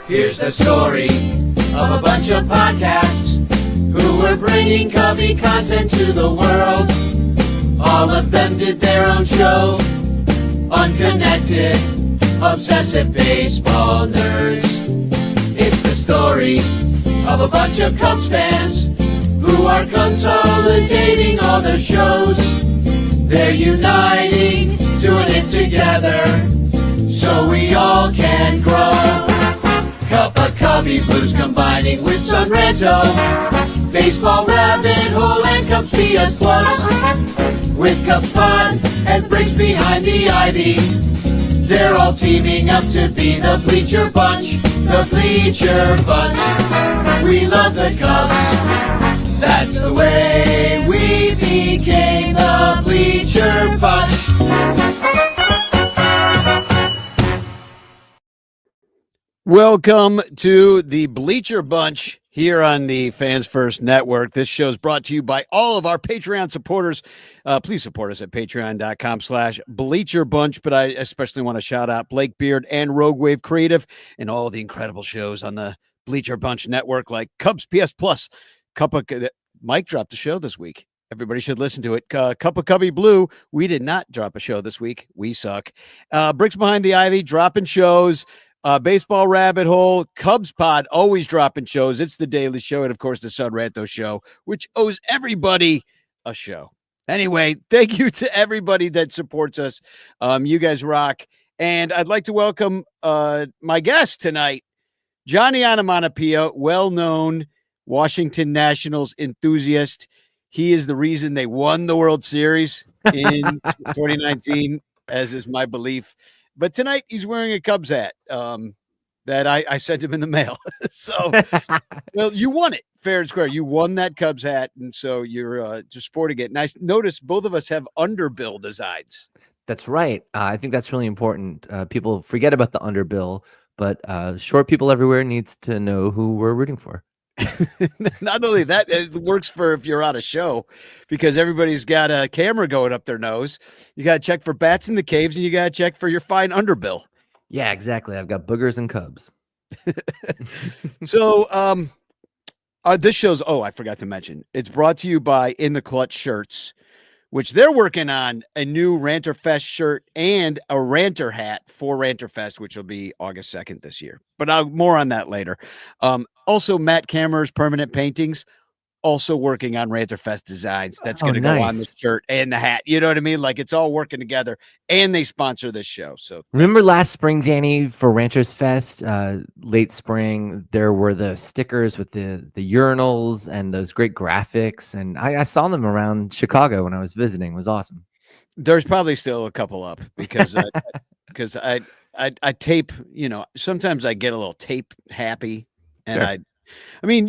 Here's the story of a bunch of podcasts who were bringing Cubby content to the world. All of them did their own show. Unconnected, obsessive baseball nerds. It's the story of a bunch of Cubs fans who are consolidating all their shows. They're uniting, doing it together, so we all can grow. Cup of Cubby Blues combining with Sunranto, Baseball Rabbit Hole and Cubs PS Plus. With Cubs Pod and Bricks Behind the Ivy, they're all teaming up to be the Bleacher Bunch, the Bleacher Bunch. We love the Cubs, that's the way we became the Bleacher Bunch. Welcome to the Bleacher Bunch here on the Fans First Network. This show is brought to you by all of our Patreon supporters. Please support us at patreon.com/Bleacher Bunch. But I especially want to shout out Blake Beard and Rogue Wave Creative and all the incredible shows on the Bleacher Bunch Network, like Cubs PS Plus. Mike dropped a show this week. Everybody should listen to it. Cup of Cubby Blue. We did not drop a show this week. We suck. Bricks Behind the Ivy dropping shows. Baseball Rabbit Hole, Cubs Pod, always dropping shows. It's the Daily Show, and of course the Sunranto Show, which owes everybody a show. Anyway, thank you to everybody that supports us. You guys rock. And I'd like to welcome my guest tonight, Johnny Onomatopoeia, well-known Washington Nationals enthusiast. He is the reason they won the World Series in 2019, as is my belief. But tonight he's wearing a Cubs hat that I sent him in the mail. So, well, you won it fair and square. You won that Cubs hat, and so you're just sporting it. Nice. Notice both of us have underbill designs. That's right. I think that's really important. People forget about the underbill, but short people everywhere needs to know who we're rooting for. Not only that, it works for if you're on a show, because everybody's got a camera going up their nose. You got to check for bats in the caves, and you got to check for your fine underbill. Yeah, exactly. I've got boogers and Cubs. So, this show's, I forgot to mention, it's brought to you by In the Clutch Shirts, which they're working on a new Ranter Fest shirt and a Ranter hat for Ranter Fest, which will be August 2nd this year. But more on that later. Also, Matt Kammerer's Permanent Paintings, also working on Ranter Fest designs. That's going to go on the shirt and the hat. You know what I mean? Like, it's all working together, and they sponsor this show. So remember last spring, Danny, for Ranters Fest, late spring, there were the stickers with the urinals and those great graphics. And I saw them around Chicago when I was visiting. It was awesome. There's probably still a couple up because I tape, sometimes I get a little tape happy. And sure. I mean,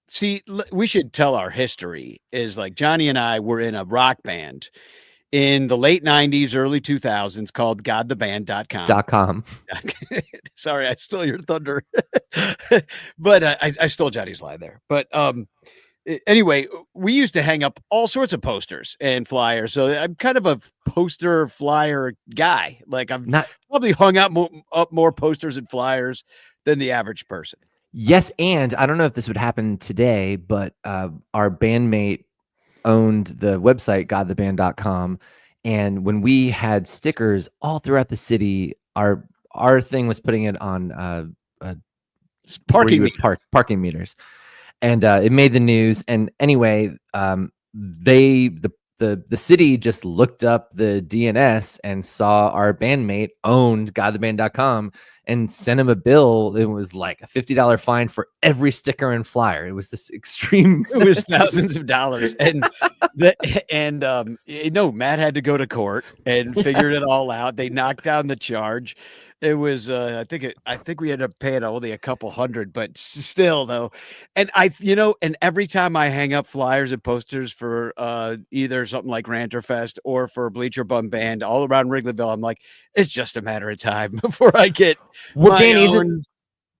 see, we should tell our history is like Johnny and I were in a rock band in the late 90s, early 2000s called godtheband.com. Sorry, I stole your thunder. But I stole Johnny's line there. But anyway, we used to hang up all sorts of posters and flyers. So I'm kind of a poster flyer guy. Like I've probably hung up more posters and flyers than the average person. Yes, and I don't know if this would happen today, but our bandmate owned the website godtheband.com, and when we had stickers all throughout the city, our thing was putting it on parking meters, and it made the news. And anyway, the city just looked up the DNS and saw our bandmate owned godtheband.com and sent him a bill. It was like a $50 fine for every sticker and flyer. It was this extreme. It was thousands of dollars. And Matt had to go to court and figured it all out. They knocked down the charge. It was, I think we ended up paying only a couple hundred, but still though. And and every time I hang up flyers and posters for either something like Ranter Fest or for Bleacher Bum Band all around Wrigleyville, I'm like, it's just a matter of time before I get Danny,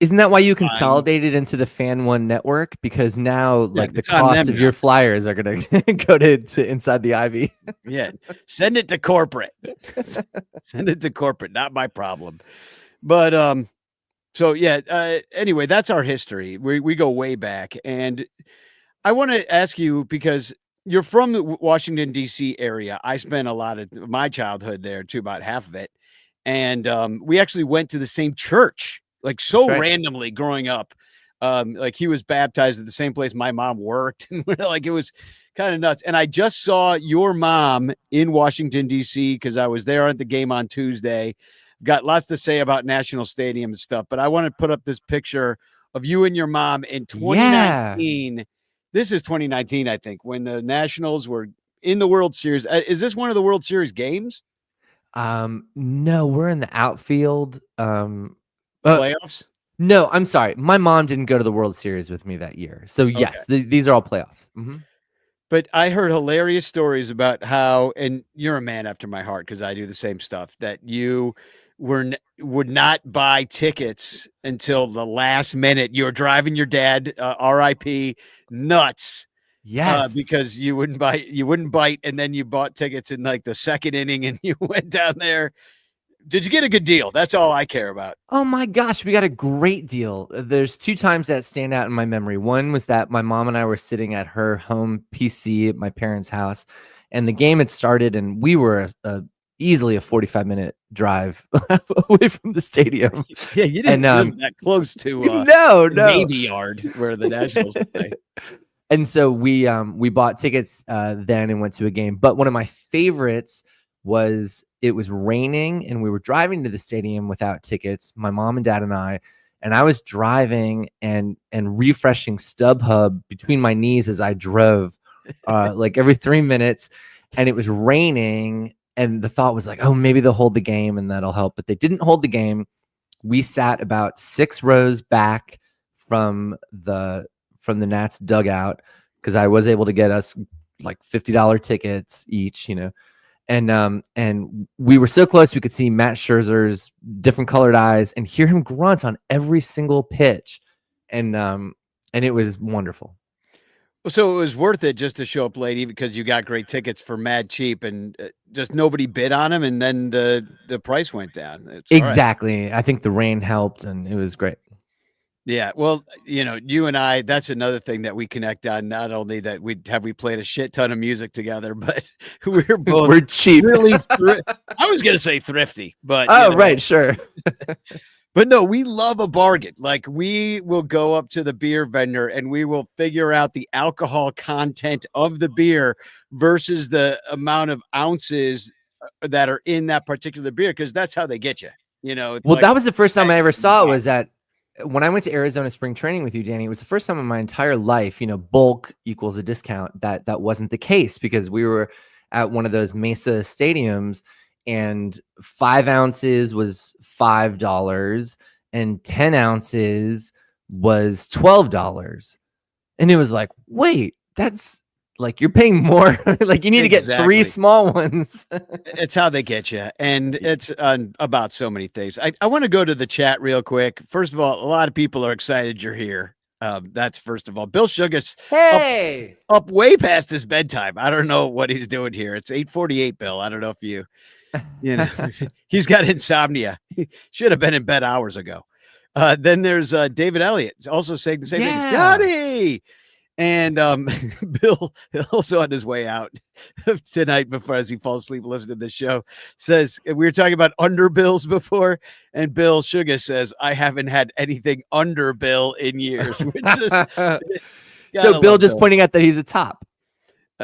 isn't that why you consolidated into the Fan One network? Because now, the cost of your flyers are going to go to Inside the Ivy. Yeah, send it to corporate. Send it to corporate. Not my problem. But So yeah, anyway, that's our history. We go way back, and I want to ask you because you're from the Washington D.C. area. I spent a lot of my childhood there too, about half of it, and we actually went to the same church, like That's so right. randomly growing up. Like he was baptized at the same place my mom worked, and like it was kind of nuts. And I just saw your mom in Washington D.C. because I was there at the game on Tuesday. Got lots to say about National Stadium and stuff, but I want to put up this picture of you and your mom in Yeah. 2019. This is 2019, I think, when the Nationals were in the World Series. Is this one of the World Series games? No, we're in the outfield. Uh, Playoffs? no, I'm sorry. My mom didn't go to the World Series with me that year. So Okay. yes, these are all playoffs. Mhm. But I heard hilarious stories about how, and you're a man after my heart because I do the same stuff, that you would not buy tickets until the last minute. You were driving your dad, RIP, nuts Yes. because you wouldn't bite, and then you bought tickets in like the second inning, and you went down there. Did you get a good deal? That's all I care about. Oh my gosh, we got a great deal. There's 2 times that stand out in my memory. One was that my mom and I were sitting at her home PC at my parents' house, and the game had started, and we were easily a 45-minute drive away from the stadium. Yeah, you And didn't live that close to no, no. Navy Yard where the Nationals play. And so we bought tickets then and went to a game. But one of my favorites was it was raining and we were driving to the stadium without tickets, my mom and dad and I was driving and refreshing StubHub between my knees as I drove like every 3 minutes, and it was raining, and the thought was like, oh, maybe they'll hold the game and that'll help, but they didn't hold the game. We sat about 6 rows back from the Nats dugout because I was able to get us like $50 tickets each, and we were so close we could see Matt Scherzer's different colored eyes and hear him grunt on every single pitch, and it was wonderful. So it was worth it just to show up late, even because you got great tickets for mad cheap, and just nobody bid on them, and then the price went down. It's all right. Exactly. I think the rain helped, and it was great. Yeah, well, you and I, that's another thing that we connect on. Not only that we played a shit ton of music together, but we're both We're cheap. really I was gonna say thrifty, but Right, sure. But no, we love a bargain. Like we will go up to the beer vendor and we will figure out the alcohol content of the beer versus the amount of ounces that are in that particular beer, because that's how they get you. It's Well, like that was the first time I ever saw it. $10. Was that when I went to Arizona spring training with you, Danny? It was the first time in my entire life, bulk equals a discount. That wasn't the case because we were at one of those Mesa stadiums, and 5 ounces was $5, and 10 ounces was $12. And it was like, wait, that's like you're paying more. Like you need to get 3 small ones. It's how they get you. And it's about so many things. I want to go to the chat real quick. First of all, a lot of people are excited you're here. That's first of all. Bill Sugar's up way past his bedtime. I don't know what he's doing here. It's 8:48, Bill. I don't know if he's got insomnia. He should have been in bed hours ago. Then there's David Elliott also saying the same thing. Johnny! And Bill, also on his way out tonight, before as he falls asleep listening to the show, says we were talking about underbills before, and Bill Sugar says, I haven't had anything under Bill in years. Which is, so Bill just pointing out that he's a top.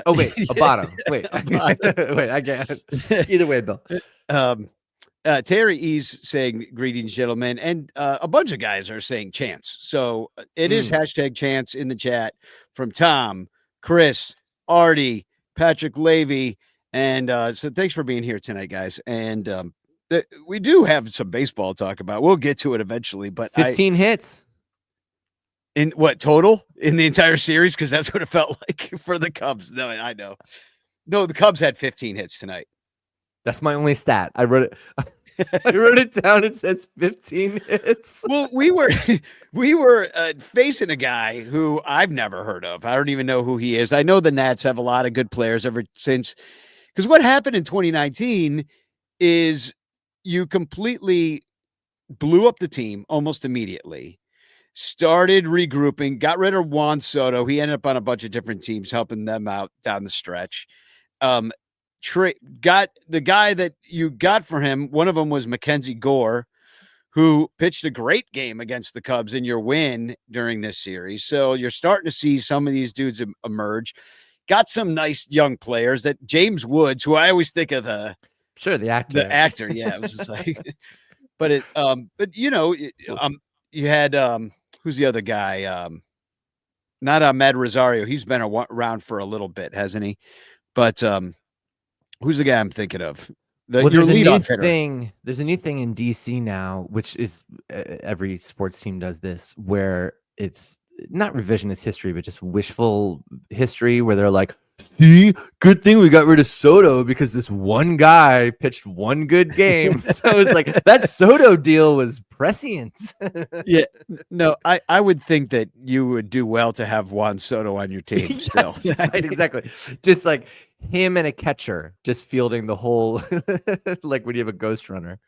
Oh wait, a bottom. Wait, wait, I get it. Either way, Bill. Terry E's saying greetings, gentlemen, and a bunch of guys are saying chance. So it is hashtag chance in the chat from Tom, Chris, Artie, Patrick Levy, and so thanks for being here tonight, guys. And we do have some baseball to talk about. We'll get to it eventually, but 15 hits. In what total in the entire series? Because that's what it felt like for the Cubs. No, I know. No, the Cubs had 15 hits tonight. That's my only stat. I wrote it down. It says 15 hits. Well, we were facing a guy who I've never heard of. I don't even know who he is. I know the Nats have a lot of good players ever since, because what happened in 2019 is you completely blew up the team almost immediately, started regrouping, got rid of Juan Soto. He ended up on a bunch of different teams, helping them out down the stretch. Um, got the guy that you got for him. One of them was Mackenzie Gore, who pitched a great game against the Cubs in your win during this series. So you're starting to see some of these dudes emerge. Got some nice young players that James Woods, who I always think of the actor. The actor, yeah. It was just like, but you had who's the other guy? Not Ahmed Rosario. He's been around for a little bit, hasn't he? But who's the guy I'm thinking of? Your leadoff hitter. There's a new thing in DC now, which is every sports team does this, where it's not revisionist history, but just wishful history, where they're like, see, good thing we got rid of Soto because this one guy pitched one good game. So it's like that Soto deal was prescient. Yeah, no, I would think that you would do well to have Juan Soto on your team still. Yes, right, exactly. Just like him and a catcher just fielding the whole, like when you have a ghost runner.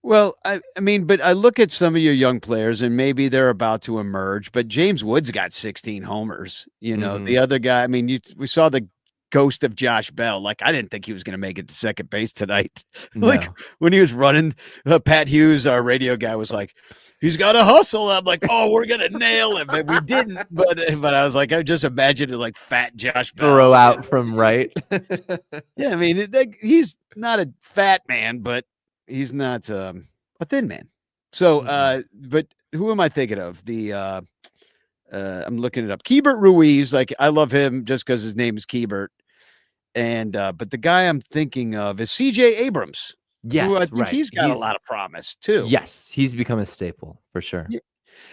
Well, I mean, but I look at some of your young players and maybe they're about to emerge, but James Woods got 16 homers. The other guy, I mean, we saw the ghost of Josh Bell. Like, I didn't think he was going to make it to second base tonight. No. Like when he was running, Pat Hughes, our radio guy, was like, he's got to hustle. I'm like, oh, we're going to nail him. And we didn't. But I was like, I just imagined it like fat Josh Bell. Throw out from right. Yeah, I mean, he's not a fat man, but he's not a thin man. So, but who am I thinking of? I'm looking it up. Keibert Ruiz. Like, I love him just because his name is Keibert. And but the guy I'm thinking of is CJ Abrams. Yes, who I think right. He's got a lot of promise too. Yes, he's become a staple for sure. Yeah.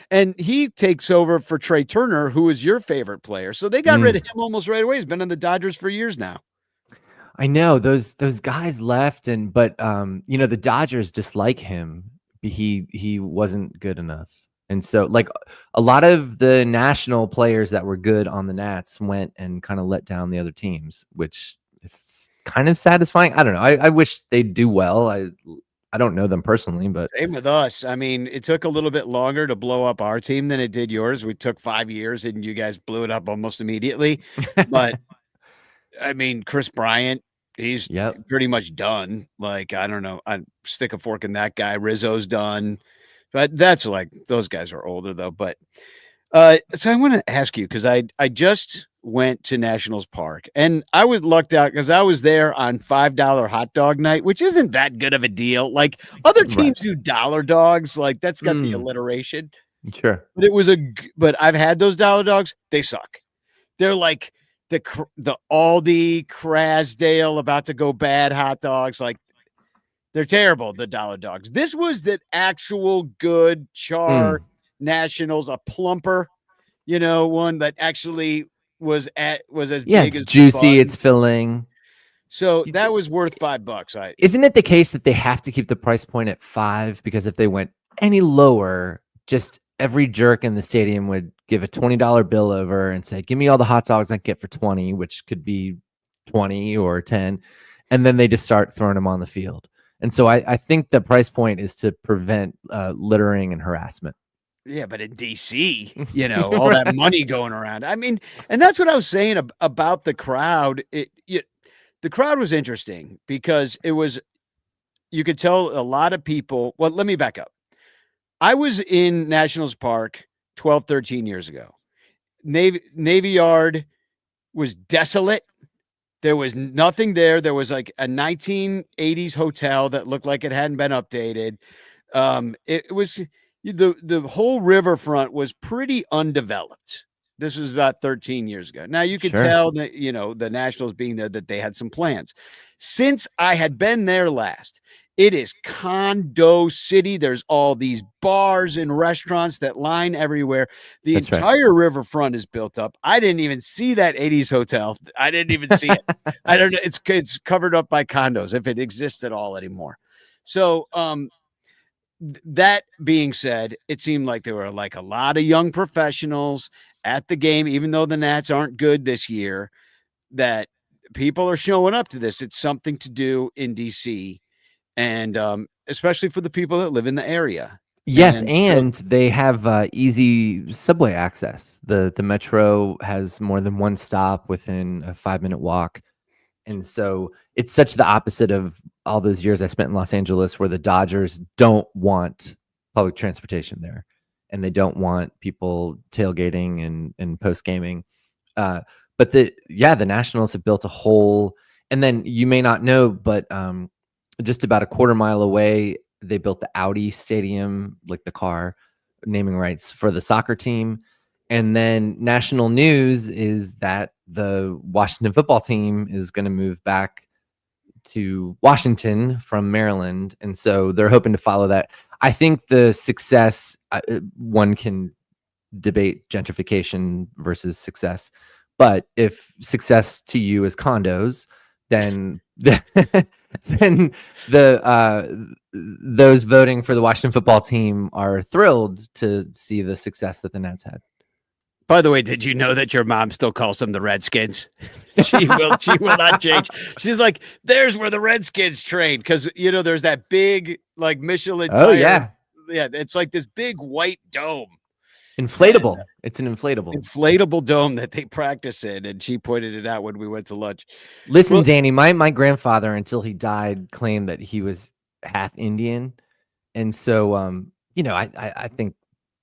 And he takes over for Trey Turner, who is your favorite player. So they got rid of him almost right away. He's been on the Dodgers for years now. I know those guys left, but the Dodgers dislike him. He wasn't good enough, and so like a lot of the national players that were good on the Nats went and kind of let down the other teams, which is kind of satisfying. I don't know. I wish they'd do well. I don't know them personally, but same with us. I mean, it took a little bit longer to blow up our team than it did yours. We took 5 years, and you guys blew it up almost immediately. But I mean, Chris Bryant, he's pretty much done. Like, I don't know. I'd stick a fork in that guy. Rizzo's done. But that's like, those guys are older though. But so I want to ask you, because I just went to Nationals Park and I was lucked out because I was there on $5 hot dog night, which isn't that good of a deal. Like other teams do dollar dogs, like that's got the alliteration. Sure. But but I've had those dollar dogs. They suck. They're like the Aldi Crasdale about to go bad hot dogs. Like they're terrible. The dollar dogs. This was the actual good char Nationals, a plumper, one that actually was as big as juicy. It's filling. So that was worth $5. Isn't it the case that they have to keep the price point at $5 because if they went any lower, just every jerk in the stadium would give a $20 bill over and say, give me all the hot dogs I get for 20, which could be 20 or 10. And then they just start throwing them on the field. And so I think the price point is to prevent littering and harassment. Yeah, but in DC, all that money going around. I mean, and that's what I was saying about the crowd. The crowd was interesting because you could tell a lot of people. Well, let me back up. I was in Nationals Park 12, 13 years ago. Navy Yard was desolate. There was nothing there. There was like a 1980s hotel that looked like it hadn't been updated. It was the whole riverfront was pretty undeveloped. This was about 13 years ago. Now you could tell that, the Nationals being there, that they had some plans. Since I had been there last, it is condo city. There's all these bars and restaurants that line everywhere. The entire riverfront is built up. I didn't even see that 80s hotel. I didn't even see it. I don't know. It's covered up by condos, if it exists at all anymore. So, that being said, it seemed like there were like a lot of young professionals at the game, even though the Nats aren't good this year, that people are showing up to this. It's something to do in DC. And especially for the people that live in the area. Yes, And and they have easy subway access. The metro has more than one stop within a 5-minute walk. And so it's such the opposite of all those years I spent in Los Angeles, where the Dodgers don't want public transportation there, and they don't want people tailgating and post gaming. But the Nationals have built a whole, and then you may not know, but just about a quarter mile away, they built the Audi Stadium, like the car, naming rights for the soccer team. And then national news is that the Washington football team is going to move back to Washington from Maryland. And so they're hoping to follow that. I think the success, one can debate gentrification versus success. But if success to you is condos, then then those voting for the Washington football team are thrilled to see the success that the Nats had. by the way, did you know that your mom still calls them the Redskins? She will not change. She's like, there's where the Redskins train, because there's that big like Michelin tire. Oh yeah, it's like this big white dome. Inflatable. It's an inflatable dome that they practice in, and she pointed it out when we went to lunch. Listen, Danny, my grandfather, until he died, claimed that he was half Indian, and so I think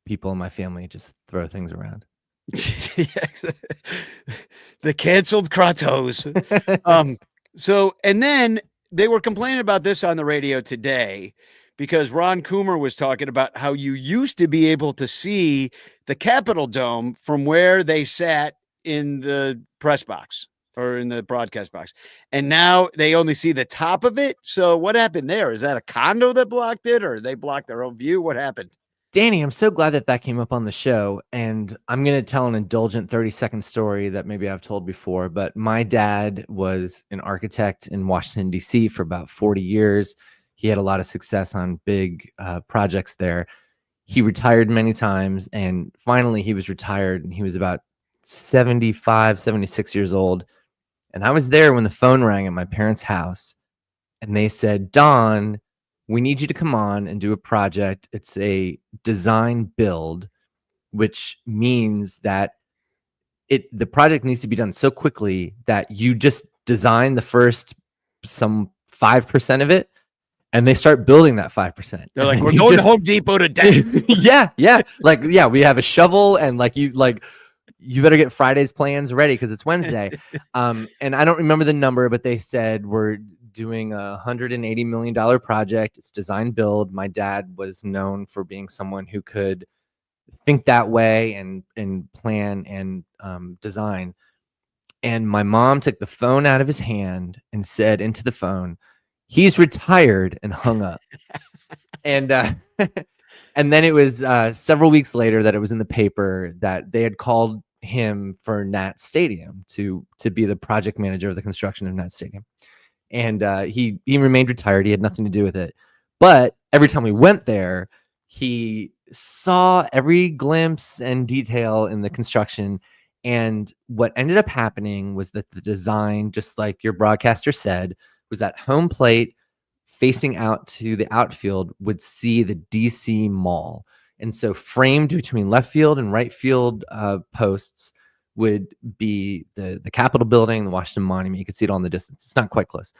people in my family just throw things around. The canceled Kratos. So, and then they were complaining about this on the radio today, because Ron Coomer was talking about how you used to be able to see the Capitol Dome from where they sat in the press box or in the broadcast box. And now they only see the top of it. So what happened there? Is that a condo that blocked it, or they blocked their own view? What happened? Danny, I'm so glad that came up on the show, and I'm going to tell an indulgent 30-second story that maybe I've told before, but my dad was an architect in Washington, D.C. for about 40 years. He had a lot of success on big projects there. He retired many times, and finally he was retired, and he was about 75, 76 years old. And I was there when the phone rang at my parents' house, and they said, Don, we need you to come on and do a project. It's a design build, which means that the project needs to be done so quickly that you just design the first some 5% of it, and they start building that 5%. They're like, we're going to Home Depot today. Yeah. We have a shovel, and you better get Friday's plans ready because it's Wednesday. And I don't remember the number, but they said we're doing a $180 million project. It's design build. My dad was known for being someone who could think that way and plan and design. And my mom took the phone out of his hand and said into the phone, he's retired, and hung up. And then it was several weeks later that it was in the paper that they had called him for Nat Stadium to be the project manager of the construction of Nat Stadium. And he remained retired. He had nothing to do with it. But every time we went there, he saw every glimpse and detail in the construction. And what ended up happening was that the design, just like your broadcaster said, was that home plate facing out to the outfield would see the DC Mall. And so framed between left field and right field posts would be the Capitol building, the Washington Monument. You could see it all in the distance. It's not quite close.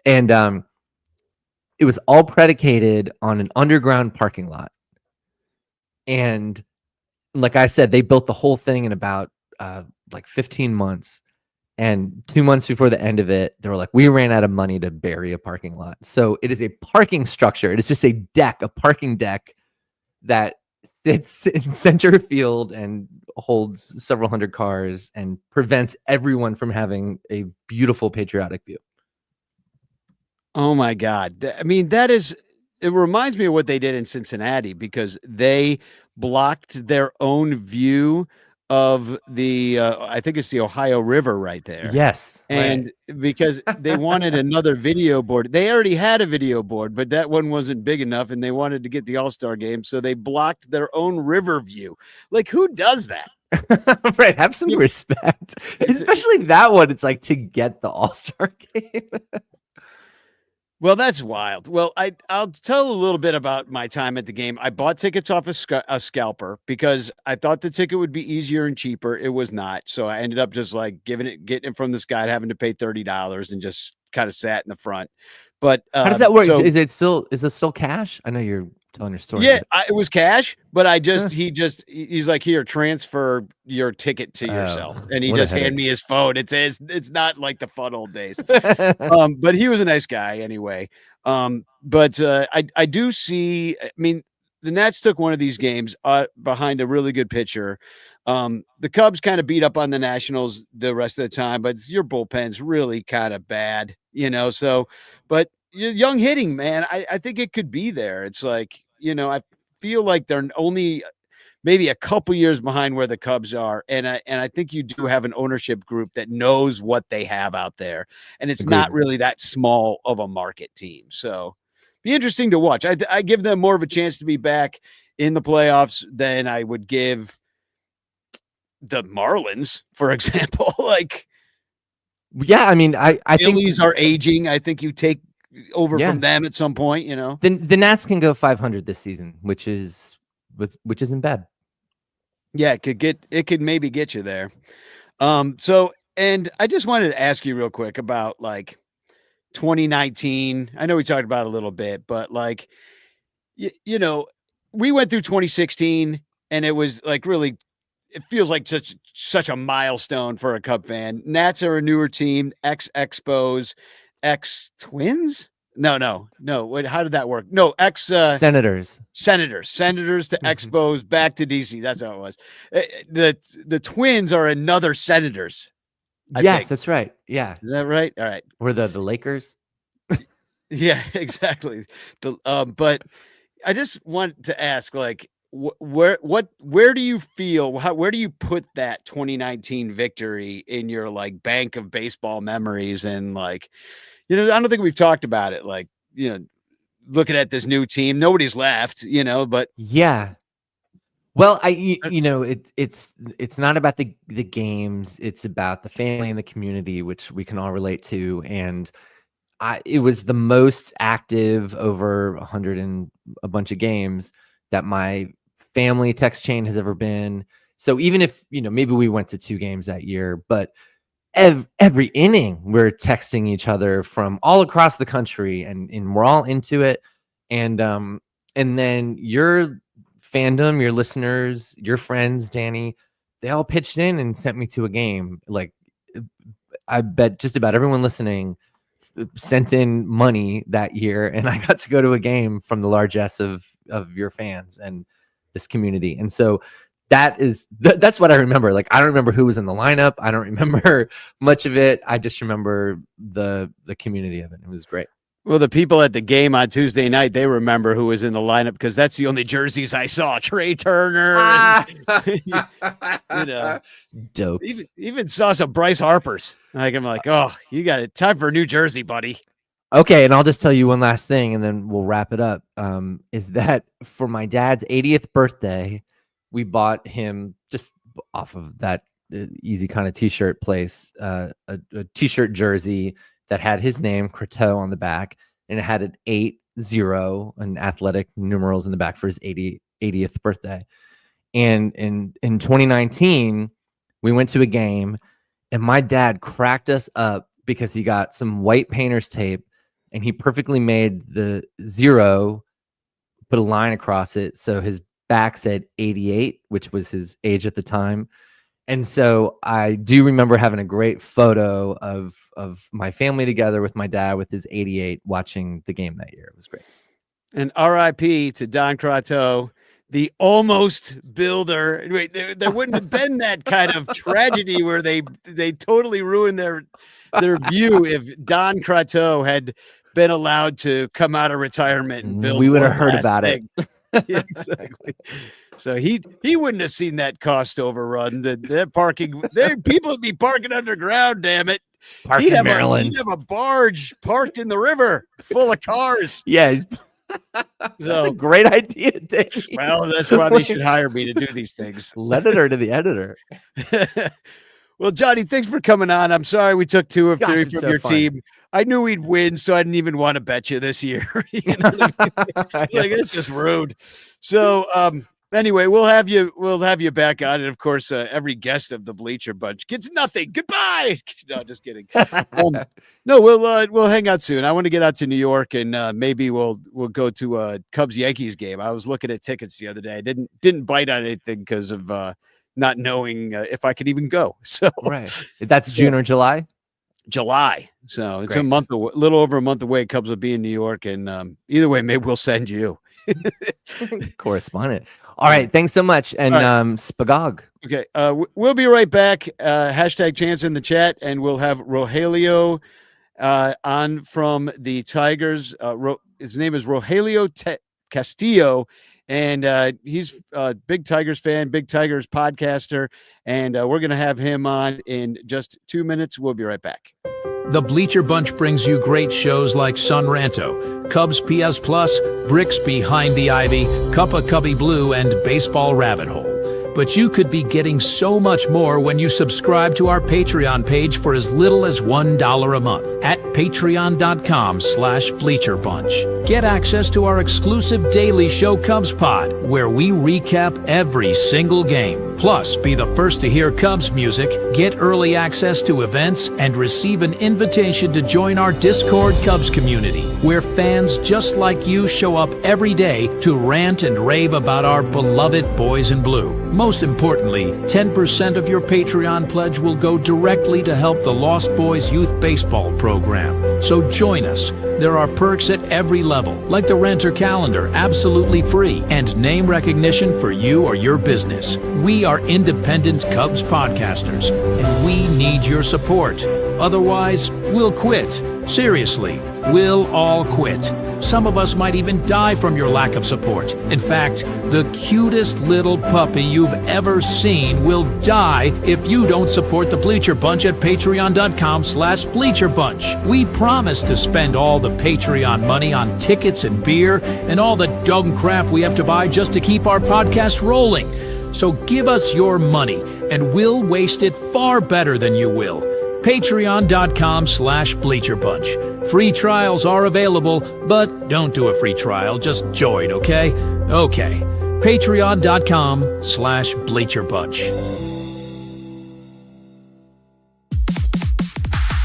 And it was all predicated on an underground parking lot. And like I said, they built the whole thing in about 15 months. And 2 months before the end of it, they were like, we ran out of money to bury a parking lot. So it is a parking structure. It is just a parking deck that sits in center field and holds several hundred cars and prevents everyone from having a beautiful patriotic view. Oh my God. I mean, it reminds me of what they did in Cincinnati, because they blocked their own view of the I think it's the Ohio River right there. Yes. And right. Because they wanted another video board. They already had a video board, but that one wasn't big enough, and they wanted to get the All-Star game, so they blocked their own river view. Like, who does that? Right, have some respect. Especially that one. It's like to get the All-Star game. Well, that's wild. Well, I'll tell a little bit about my time at the game. I bought tickets off a scalper because I thought the ticket would be easier and cheaper. It was not. So I ended up just like getting it from this guy, having to pay $30 and just kind of sat in the front. But How does that work? so Is it still cash? I know you're telling your story. yeah, it was cash, but Huh. he's like, here, transfer your ticket to yourself, and he what a just handed headache. me his phone. It's not like the fun old days. But he was a nice guy anyway. But I do see. I mean, the Nats took one of these games behind a really good pitcher. The Cubs kind of beat up on the Nationals the rest of the time, but your bullpen's really kind of bad, So, but young hitting, man, I think it could be there. It's like, I feel like they're only maybe a couple years behind where the Cubs are. And I think you do have an ownership group that knows what they have out there. And it's not Agreed. really that small of a market team. So be interesting to watch. I give them more of a chance to be back in the playoffs than I would give the Marlins, for example. Like, Yeah, I mean, I think Phillies are aging. I think you take over Yeah. from them at some point, the Nats can go 500 this season, which isn't bad. Yeah, it could maybe get you there. So, and I just wanted to ask you real quick about like 2019. I know we talked about it a little bit, but like, we went through 2016 and it was like really, it feels like such a milestone for a Cub fan. Nats are a newer team, ex-Expos, ex-Twins. No. Wait, how did that work? No, Senators. Senators to Expos, back to DC. That's how it was. The Twins are another Senators. I Yes, think. that's right. Yeah. Is that right? All right. Or the Lakers. Yeah, exactly. But I just want to ask, like, where do you feel? Where do you put that 2019 victory in your like bank of baseball memories? And like, I don't think we've talked about it. Like, looking at this new team, nobody's left. But Yeah. Well, it's not about the games. It's about the family and the community, which we can all relate to. And it was the most active over 100 and a bunch of games that my family text chain has ever been. So even if, maybe we went to 2 games that year, but every inning we're texting each other from all across the country, and we're all into it. And then your fandom, your listeners, your friends, Danny, they all pitched in and sent me to a game. Like, I bet just about everyone listening sent in money that year, and I got to go to a game from the largesse of your fans and this community. And so that's what I remember. Like, I don't remember who was in the lineup. I don't remember much of it. I just remember the community of it. It was great. Well, the people at the game on Tuesday night, they remember who was in the lineup because that's the only jerseys I saw. Trey Turner, Dope. Even saw some Bryce Harpers. Like, I'm like, oh, you got it. Time for a new jersey, buddy. Okay, and I'll just tell you one last thing, and then we'll wrap it up. Is that for my dad's 80th birthday, we bought him, just off of that easy kind of t-shirt place, a t-shirt jersey that had his name, Croteau, on the back, and it had an 80 and athletic numerals in the back for his 80th birthday. And in 2019, we went to a game, and my dad cracked us up because he got some white painter's tape, and he perfectly made the 0, put a line across it, so his back said 88, which was his age at the time. And so I do remember having a great photo of my family together with my dad with his 88 watching the game that year. It was great. And RIP to Don Croteau, the almost builder. Wait, there wouldn't have been that kind of tragedy where they totally ruined their view if Don Croteau had been allowed to come out of retirement and build. We would have heard about it. Yeah, exactly. So he wouldn't have seen that cost overrun. That parking, people would be parking underground. Damn it! He'd have a barge parked in the river full of cars. Yeah, that's a great idea, Dave. Well, that's why they should hire me to do these things. Editor to the editor. Well, Johnny, thanks for coming on. I'm sorry we took 2 of 3 from your team. I knew we'd win, so I didn't even want to bet you this year. You know what I mean? Like, it's just rude. So, anyway, we'll have you back on, and of course, every guest of the Bleacher Bunch gets nothing. Goodbye. No, just kidding. No, we'll hang out soon. I want to get out to New York, and maybe we'll go to a Cubs Yankees game. I was looking at tickets the other day. I didn't bite on anything because of not knowing if I could even go. So right, that's June or July. July. So it's Great. a little over a month away. Cubs will be in New York, and either way, maybe we'll send you. Correspondent. All right, thanks so much, and Spagog. Okay, we'll be right back. Hashtag chance in the chat, and we'll have Rogelio on from the Tigers. His name is Rogelio Castillo, and he's a big Tigers fan, big Tigers podcaster, and we're going to have him on in just 2 minutes. We'll be right back. The Bleacher Bunch brings you great shows like Sun Ranto, Cubs PS Plus, Bricks Behind the Ivy, Cuppa Cubby Blue, and Baseball Rabbit Hole. But you could be getting so much more when you subscribe to our Patreon page for as little as $1 a month at patreon.com/BleacherBunch. Get access to our exclusive daily show Cubs Pod, where we recap every single game. Plus, be the first to hear Cubs music, get early access to events, and receive an invitation to join our Discord Cubs community, where fans just like you show up every day to rant and rave about our beloved boys in blue. Most importantly, 10% of your Patreon pledge will go directly to help the Lost Boys Youth Baseball program. So join us. There are perks at every level, like the Renter Calendar, absolutely free, and name recognition for you or your business. We are independent Cubs podcasters, and we need your support. Otherwise, we'll quit. Seriously, we'll all quit. Some of us might even die from your lack of support. In fact, the cutest little puppy you've ever seen will die if you don't support the Bleacher Bunch at patreon.com/BleacherBunch. We promise to spend all the Patreon money on tickets and beer and all the dung crap we have to buy just to keep our podcast rolling. So give us your money, and we'll waste it far better than you will. Patreon.com/BleacherBunch. Free trials are available, but don't do a free trial. Just join, okay? Okay. Patreon.com/BleacherBunch.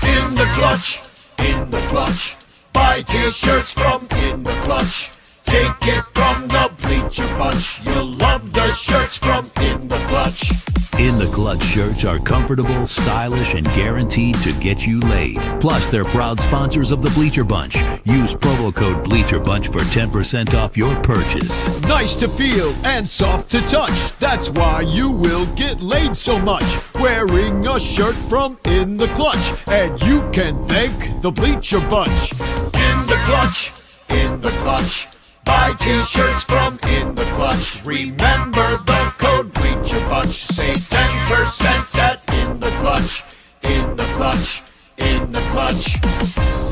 In the clutch, in the clutch. Buy t-shirts from In the Clutch. Take it from the Bleacher Bunch. You'll love the shirts from In the Clutch. In the Clutch shirts are comfortable, stylish, and guaranteed to get you laid. Plus, they're proud sponsors of the Bleacher Bunch. Use promo code BleacherBunch for 10% off your purchase. Nice to feel and soft to touch. That's why you will get laid so much. Wearing a shirt from In the Clutch. And you can thank the Bleacher Bunch. In the Clutch, in the Clutch. Buy t-shirts from In the Clutch. Remember the code Bleacher Bunch. Save 10% at In the Clutch. In the Clutch. In the Clutch.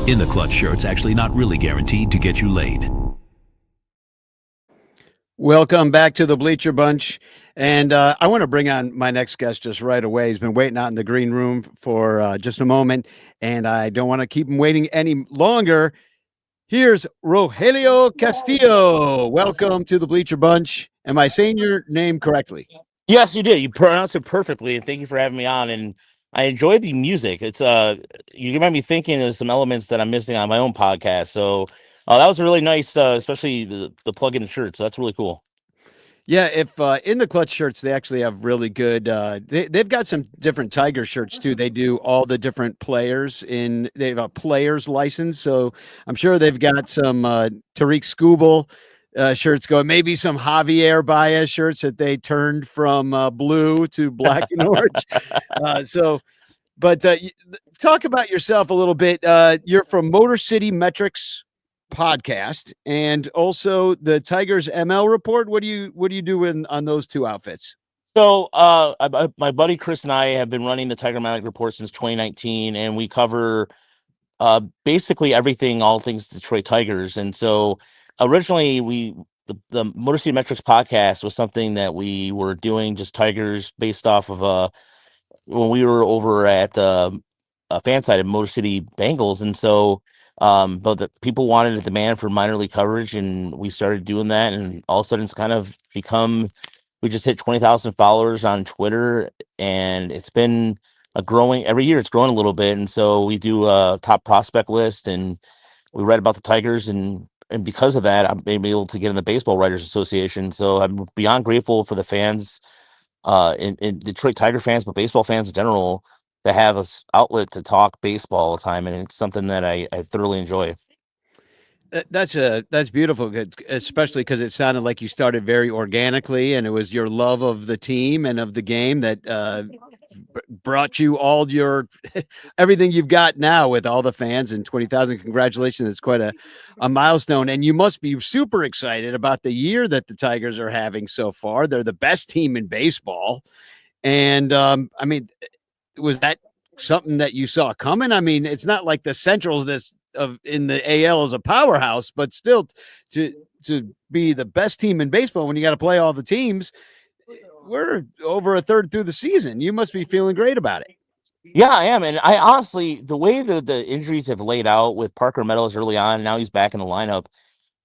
In the Clutch shirts actually not really guaranteed to get you laid. Welcome back to the Bleacher Bunch. And I want to bring on my next guest just right away. He's been waiting out in the green room for just a moment, and I don't want to keep him waiting any longer. Here's Rogelio Castillo. Welcome to the Bleacher Bunch. Am I saying your name correctly? Yes, you did. You pronounced it perfectly, and thank you for having me on. And I enjoyed the music. It's you might be thinking there's some elements that I'm missing on my own podcast. So that was really nice, especially the plug-in shirt. So that's really cool. Yeah, if In the Clutch shirts, they actually have really good. They've got some different Tiger shirts too. They do all the different players in. They have a player's license, so I'm sure they've got some Tariq Skubal shirts going. Maybe some Javier Baez shirts that they turned from blue to black and orange. Talk about yourself a little bit. You're from Motor City Metrics podcast and also the Tigers ML report. What do you do on those two outfits? So my buddy Chris and I have been running the Tiger Manic report since 2019, and we cover basically everything, all things Detroit Tigers. And so originally the Motor City Metrics podcast was something that we were doing just Tigers based off of when we were over at fan side of Motor City Bengals, and so but the people wanted a demand for minor league coverage, and we started doing that, and all of a sudden it's kind of become. We just hit 20,000 followers on Twitter, and it's been a growing every year. It's growing a little bit, and so we do a top prospect list, and we write about the Tigers, and because of that, I'm able to get in the Baseball Writers Association. So I'm beyond grateful for the fans, in Detroit Tiger fans, but baseball fans in general, that have a outlet to talk baseball all the time, and it's something that I thoroughly enjoy. That's beautiful, especially because it sounded like you started very organically, and it was your love of the team and of the game that brought you all your everything you've got now with all the fans and 20,000. Congratulations! It's quite a milestone, and you must be super excited about the year that the Tigers are having so far. They're the best team in baseball, and I mean, was that something that you saw coming? I mean, it's not like the Centrals in the AL is a powerhouse, but still to be the best team in baseball when you got to play all the teams. We're over a third through the season. You must be feeling great about it. Yeah, I am, and I honestly, the way the injuries have laid out with Parker Meadows early on, now he's back in the lineup.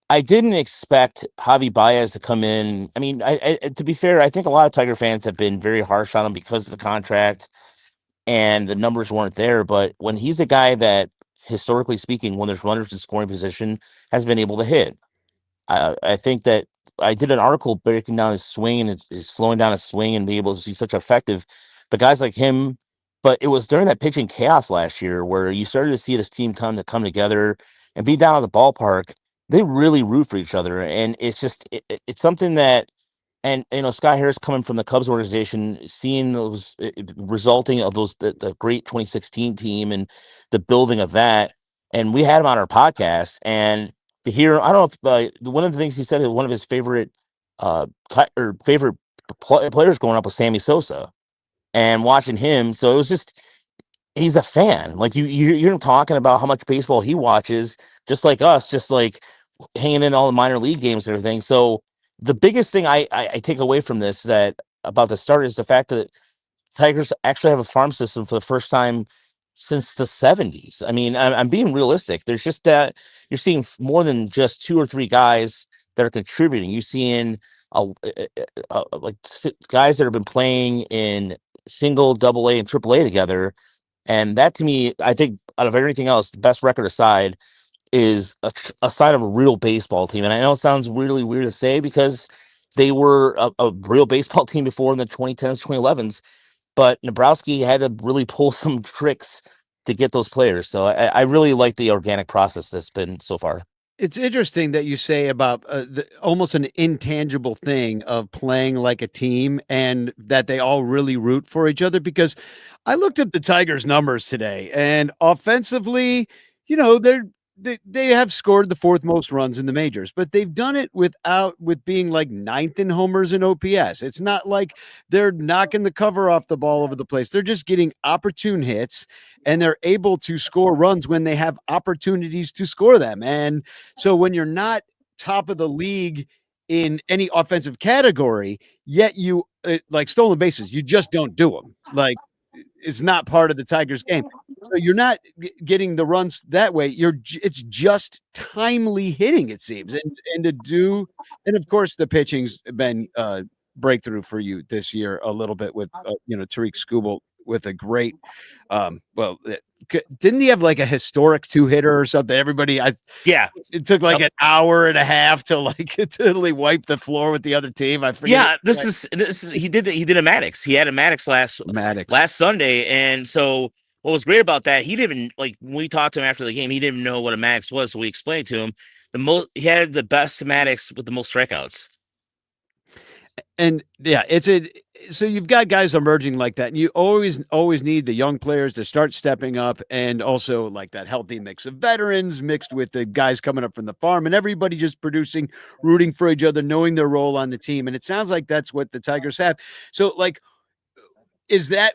I didn't expect Javi Baez to come in. I mean, to be fair, I think a lot of Tiger fans have been very harsh on him because of the contract and the numbers weren't there. But when he's a guy that, historically speaking, when there's runners in scoring position, has been able to hit. I think that I did an article breaking down his swing and his slowing down his swing and being able to be such effective. But guys like him, but it was during that pitching chaos last year where you started to see this team come together and be down at the ballpark. They really root for each other, and it's just it's something that. And Scott Harris coming from the Cubs organization, seeing those resulting of the great 2016 team and the building of that, and we had him on our podcast, and to hear, I don't know if one of the things he said one of his favorite favorite players growing up was Sammy Sosa, and watching him, so it was just he's a fan. Like you're talking about how much baseball he watches, just like us, just like hanging in all the minor league games and everything. So the biggest thing I take away from this that about the start is the fact that Tigers actually have a farm system for the first time since the 70s. I mean, I'm being realistic. There's just that you're seeing more than just two or three guys that are contributing. You're seeing guys that have been playing in single, double A, and triple A together. And that to me, I think out of everything else, best record aside, is a sign of a real baseball team. And I know it sounds really weird to say because they were a real baseball team before in the 2010s, 2011s, but Nebraska had to really pull some tricks to get those players. So I really like the organic process that's been so far. It's interesting that you say about almost an intangible thing of playing like a team and that they all really root for each other, because I looked at the Tigers numbers today and offensively, they have scored the fourth most runs in the majors, but they've done it with being like ninth in homers and OPS. It's not like they're knocking the cover off the ball over the place. They're just getting opportune hits and they're able to score runs when they have opportunities to score them. And so when you're not top of the league in any offensive category, yet you like stolen bases, you just don't do them. Like it's not part of the Tigers game. So you're not getting the runs that way. It's just timely hitting, it seems. And of course the pitching's been breakthrough for you this year a little bit with Tariq Skubal with a great didn't he have like a historic two-hitter or something? It took like an hour and a half to like totally wipe the floor with the other team. I forget. Yeah, this is he did a Maddox. He had a Maddox last Sunday, and so what was great about that, he didn't even, like, when we talked to him after the game, he didn't know what a Maddox was, so we explained to him he had the best Maddox with the most strikeouts. And yeah, so you've got guys emerging like that, and you always need the young players to start stepping up, and also like that healthy mix of veterans mixed with the guys coming up from the farm, and everybody just producing, rooting for each other, knowing their role on the team. And it sounds like that's what the Tigers have. So like,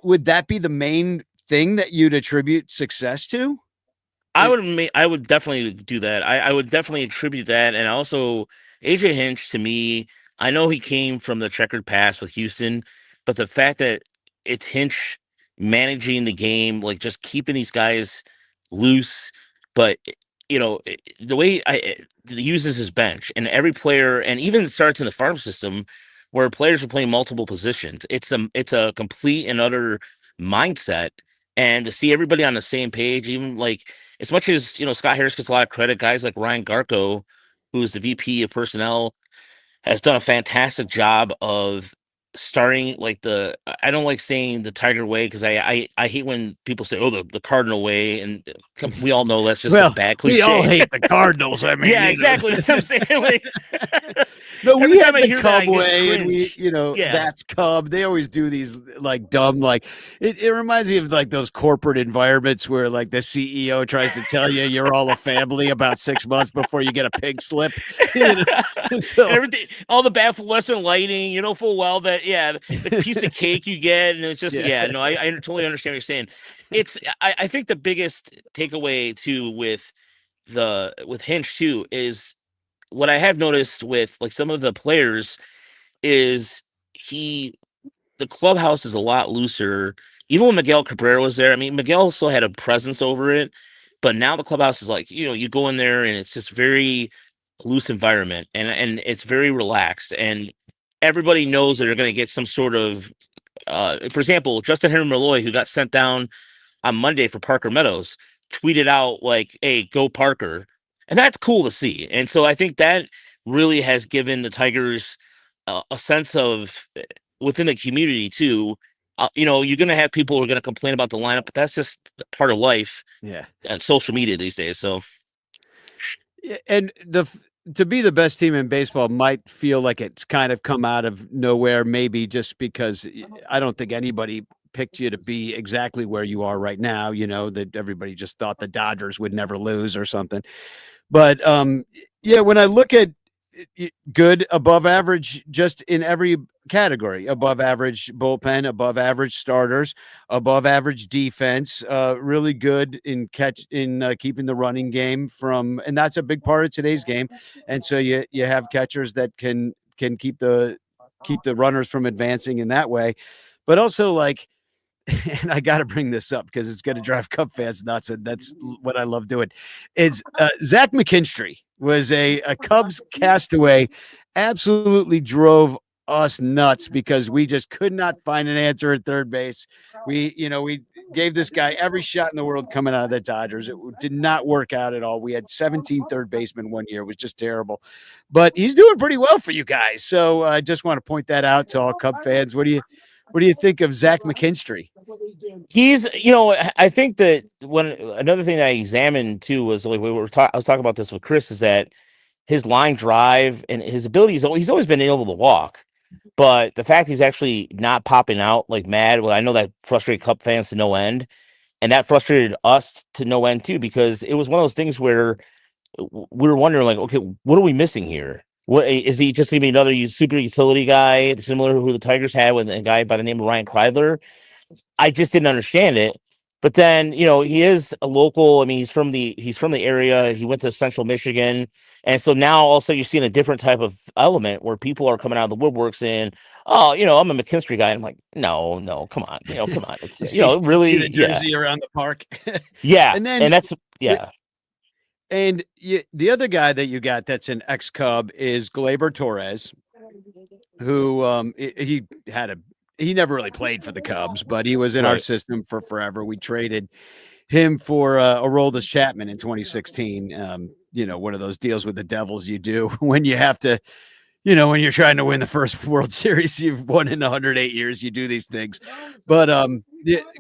would that be the main thing that you'd attribute success to? I would definitely do that. I would definitely attribute that. And also AJ Hinch, to me, I know he came from the checkered past with Houston, but the fact that it's Hinch managing the game, like just keeping these guys loose. But the way he uses his bench and every player, and even starts in the farm system where players are playing multiple positions. It's a complete and utter mindset, and to see everybody on the same page, even like as much as Scott Harris gets a lot of credit, guys like Ryan Garko, who's the VP of personnel, has done a fantastic job of starting like I don't like saying the Tiger way, because I hate when people say, oh, the Cardinal way, and we all know that's just a Well, bad we all cliche. hate the Cardinals. I mean, Yeah, exactly. That's what I'm saying. Like, no, every we time had I the hear that, I Cub just way, and cringe. Yeah. that's Cub. They always do these like dumb, like it reminds me of like those corporate environments where like the CEO tries to tell you you're all a family about 6 months before you get a pig slip. So, And everything, all the bad fluorescent lighting, full well that the piece of cake you get, and it's just no, I totally understand what you're saying. I think the biggest takeaway too with Hinch too is what I have noticed with like some of the players is the clubhouse is a lot looser. Even when Miguel Cabrera was there, I mean, Miguel still had a presence over it, but now the clubhouse is like, you go in there and it's just very loose environment, and it's very relaxed, and everybody knows that they're going to get some sort of, for example, Justin Henry Malloy, who got sent down on Monday for Parker Meadows, tweeted out like, "Hey, go Parker," and that's cool to see. And so I think that really has given the Tigers a sense of within the community too. You're going to have people who are going to complain about the lineup, but that's just part of life yeah. and social media these days. So Yeah, and to be the best team in baseball might feel like it's kind of come out of nowhere, maybe just because I don't think anybody picked you to be exactly where you are right now. That everybody just thought the Dodgers would never lose or something. But yeah, when I look at good, above average, just in every category, above average bullpen, above average starters, above average defense, really good in keeping the running game from, and that's a big part of today's game. And so you have catchers that can keep the runners from advancing in that way, but also like, and I got to bring this up because it's going to drive Cub fans nuts, and that's what I love doing. It's Zach McKinstry was a Cubs castaway, absolutely drove us nuts because we just could not find an answer at third base. We gave this guy every shot in the world coming out of the Dodgers. It did not work out at all. We had 17 third basemen one year. It was just terrible, but he's doing pretty well for you guys. So I just want to point that out to all Cub fans. What do you think of Zach McKinstry? he's, I think that when another thing that I examined too was like I was talking about this with Chris, is that his line drive and his abilities, he's always been able to walk, but the fact he's actually not popping out like mad, well, I know that frustrated Cup fans to no end, and that frustrated us to no end too, because it was one of those things where we were wondering like, okay, what are we missing here? What is he just gonna be another super utility guy, similar to who the Tigers had with a guy by the name of Ryan Kreidler? I just didn't understand it. But then, he is a local. I mean, he's from the area. He went to Central Michigan. And so now also you're seeing a different type of element where people are coming out of the woodwork saying, "Oh, I'm a McKinstry guy." And I'm like, no, come on. Come on. It's, really, see the jersey around the park. Yeah. And then, and that's, yeah. And the other guy that you got that's an ex-Cub is Gleyber Torres, who he never really played for the Cubs, but he was in our system for forever. We traded him for Aroldis Chapman in 2016. One of those deals with the Devils you do when you have to, when you're trying to win the first World Series you've won in 108 years, you do these things. But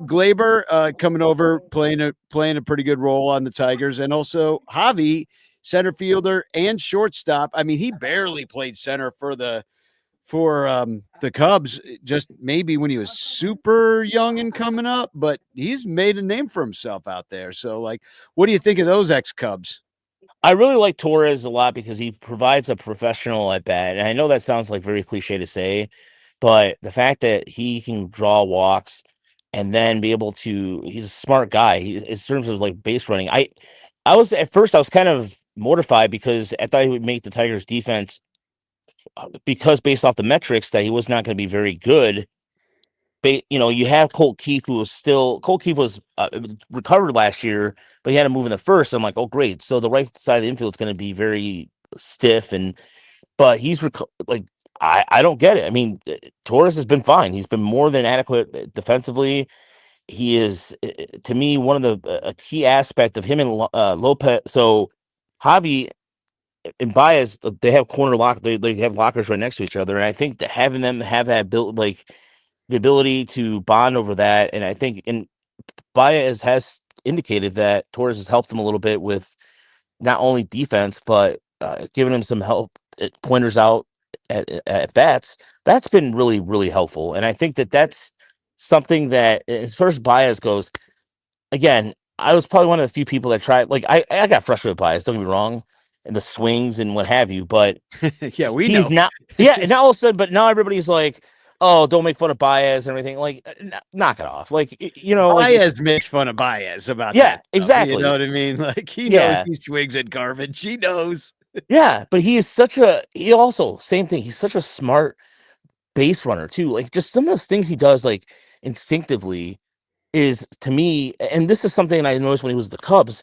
Gleyber coming over, playing a pretty good role on the Tigers, and also Javi, center fielder and shortstop. I mean, he barely played center for the Cubs, just maybe when he was super young and coming up, but he's made a name for himself out there. So, like, what do you think of those ex-Cubs? I really like Torres a lot because he provides a professional at bat. And I know that sounds like very cliche to say, but the fact that he can draw walks and then be able to, he's a smart guy. In terms of like base running, I was at first, I was kind of mortified because I thought he would make the Tigers defense, because based off the metrics that he was not going to be very good. you have Colt Keith, Colt Keith was recovered last year, but he had to move in the first. I'm like, oh great, so the right side of the infield is going to be very stiff, but like I don't get it. I mean, Torres has been fine. He's been more than adequate defensively. He is, to me, one of a key aspect of him and Lopez. So Javi and Baez, they have corner lock. They have lockers right next to each other, and I think that having them have that built like the ability to bond over that, and I think Baez has indicated that Torres has helped him a little bit with not only defense but giving him some help pointers out at bats. That's been really, really helpful, and I think that's something that, as far as Baez goes, again, I was probably one of the few people that tried. Like I got frustrated with Baez. Don't get me wrong, and the swings and what have you, but Yeah, we he's know. not. Yeah, and now all of a sudden, but now everybody's like, "Oh, don't make fun of Baez and everything." Like, knock it off. Like, like Baez makes fun of Baez about yeah, that stuff, exactly. you know what I mean? Like, he knows Yeah. he swings at garbage. He knows. Yeah, but he also, same thing. He's such a smart base runner too. Like, just some of those things he does, like instinctively, is to me. And this is something I noticed when he was with the Cubs.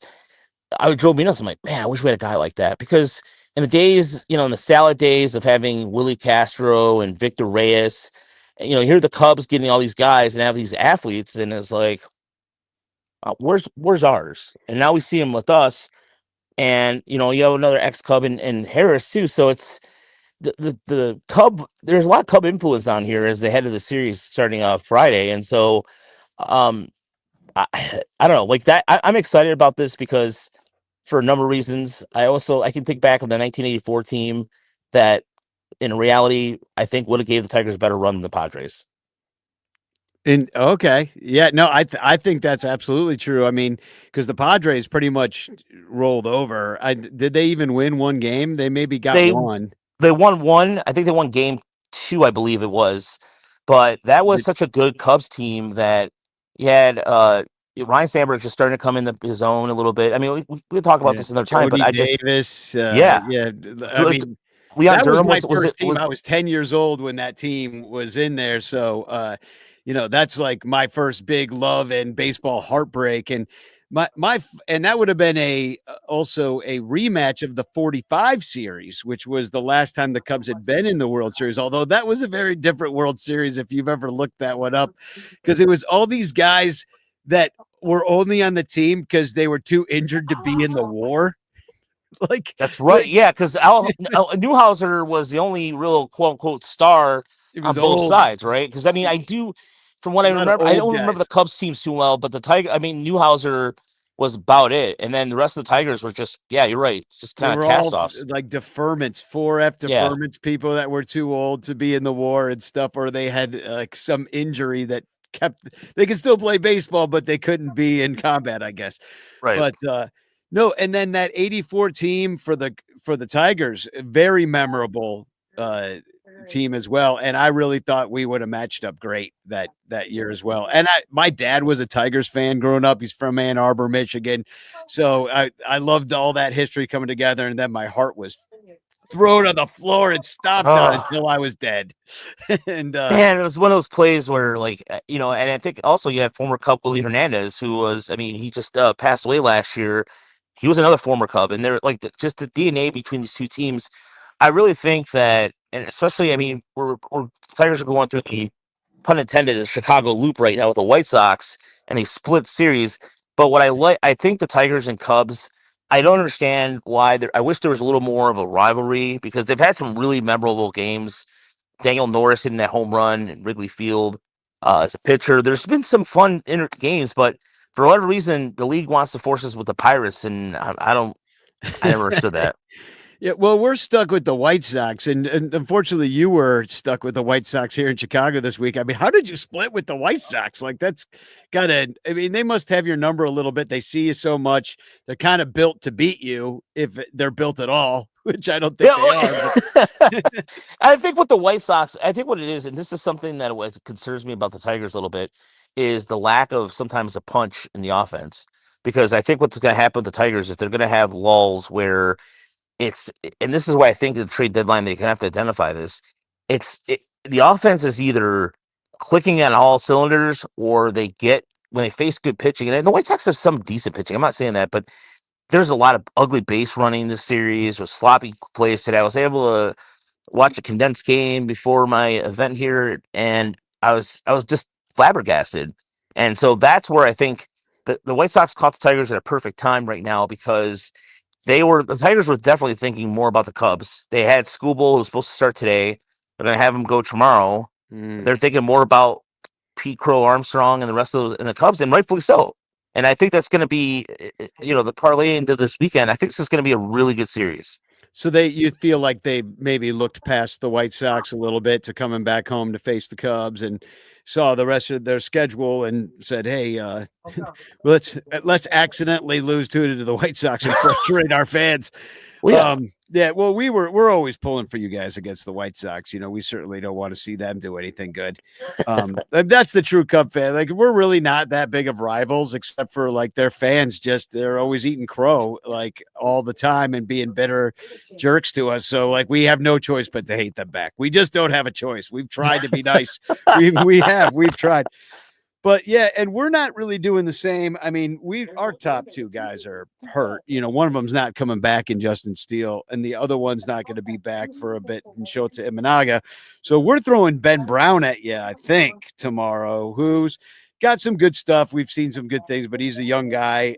I drove me nuts. I'm like, man, I wish we had a guy like that, because in the days, in the salad days of having Willie Castro and Victor Reyes, here are the Cubs getting all these guys and have these athletes, and it's like, where's ours? And now we see him with us, and you have another ex-Cub and Harris too. So it's the Cub. There's a lot of Cub influence on here as they head to the series starting Friday, and so um, I, I don't know, like that. I'm excited about this because, for a number of reasons. I can think back of the 1984 team that, in reality, I think would have gave the Tigers a better run than the Padres. And okay, yeah, no, I think that's absolutely true. I mean, because the Padres pretty much rolled over. Did they even win one game? They maybe got one. They won one. I think they won game 2, I believe it was. But that was such a good Cubs team that you had Ryan Sandberg just starting to come into his own a little bit. I mean, we'll talk about this another time, but Davis, yeah. I mean, Leon that Durham was my first team. I was 10 years old when that team was in there. So, that's like my first big love and baseball heartbreak. And and that would have been also a rematch of the 45 series, which was the last time the Cubs had been in the World Series. Although that was a very different World Series, if you've ever looked that one up, because it was all these guys that were only on the team because they were too injured to be in the war. Like, that's right. Yeah, because Newhouser was the only real quote unquote star on both sides, right? Because I mean, from what I remember, I don't remember the Cubs teams too well, but Newhouser was about it, and then the rest of the Tigers were just, yeah, you're right, just kind of cast-offs, like deferments, 4F deferments, people that were too old to be in the war and stuff, or they had like some injury that they could still play baseball, but they couldn't be in combat, I guess. Right. But no, and then that 84 team for the Tigers, very memorable team as well. And I really thought we would have matched up great that year as well. And my dad was a Tigers fan growing up. He's from Ann Arbor, Michigan. So I loved all that history coming together. And then my heart was thrown on the floor and stopped on until I was dead. And man, it was one of those plays where, like, and I think also you had former Cub Willie Hernandez, who was, I mean, he just passed away last year. He was another former Cub, and they're like just the DNA between these two teams. I really think that, and especially, I mean, we're Tigers are going through the, pun intended, the Chicago loop right now with the White Sox, and they split series. But what I think the Tigers and Cubs, I don't understand why. I wish there was a little more of a rivalry, because they've had some really memorable games. Daniel Norris hitting that home run in Wrigley Field as a pitcher. There's been some fun games, but for whatever reason, the league wants to force us with the Pirates, and I never understood that. Yeah, well, we're stuck with the White Sox, and unfortunately, you were stuck with the White Sox here in Chicago this week. I mean, how did you split with the White Sox? Like, that's gotta. I mean, they must have your number a little bit. They see you so much. They're kind of built to beat you, if they're built at all, which I don't think they are. I think with the White Sox, I think what it is, and this is something that concerns me about the Tigers a little bit, is the lack of sometimes a punch in the offense. Because I think what's going to happen with the Tigers is they're going to have lulls where and this is why I think the trade deadline, they can have to identify this. The offense is either clicking on all cylinders, or they get when they face good pitching. And the White Sox have some decent pitching. I'm not saying that, but there's a lot of ugly base running this series with sloppy plays today. I was able to watch a condensed game before my event here, and I was just flabbergasted. And so that's where I think the White Sox caught the Tigers at a perfect time right now, because the Tigers were definitely thinking more about the Cubs. They had Skubal, who's supposed to start today. They're going to have him go tomorrow. They're thinking more about Pete Crow Armstrong and the rest of those and the Cubs, and rightfully so. And I think that's going to be, the parlay into this weekend. I think this is going to be a really good series. So you feel like they maybe looked past the White Sox a little bit to coming back home to face the Cubs and saw the rest of their schedule and said, "Hey, let's accidentally lose to the White Sox and frustrate our fans." Well, yeah. Well, we're always pulling for you guys against the White Sox. We certainly don't want to see them do anything good. That's the true Cub fan. Like, we're really not that big of rivals, except for like their fans. They're always eating crow like all the time and being bitter jerks to us. So like we have no choice but to hate them back. We just don't have a choice. We've tried to be nice. We've tried. But yeah, and we're not really doing the same. I mean, our top two guys are hurt. One of them's not coming back in Justin Steele, and the other one's not going to be back for a bit in Shota Imanaga. So we're throwing Ben Brown at you, I think, tomorrow, who's got some good stuff. We've seen some good things, but he's a young guy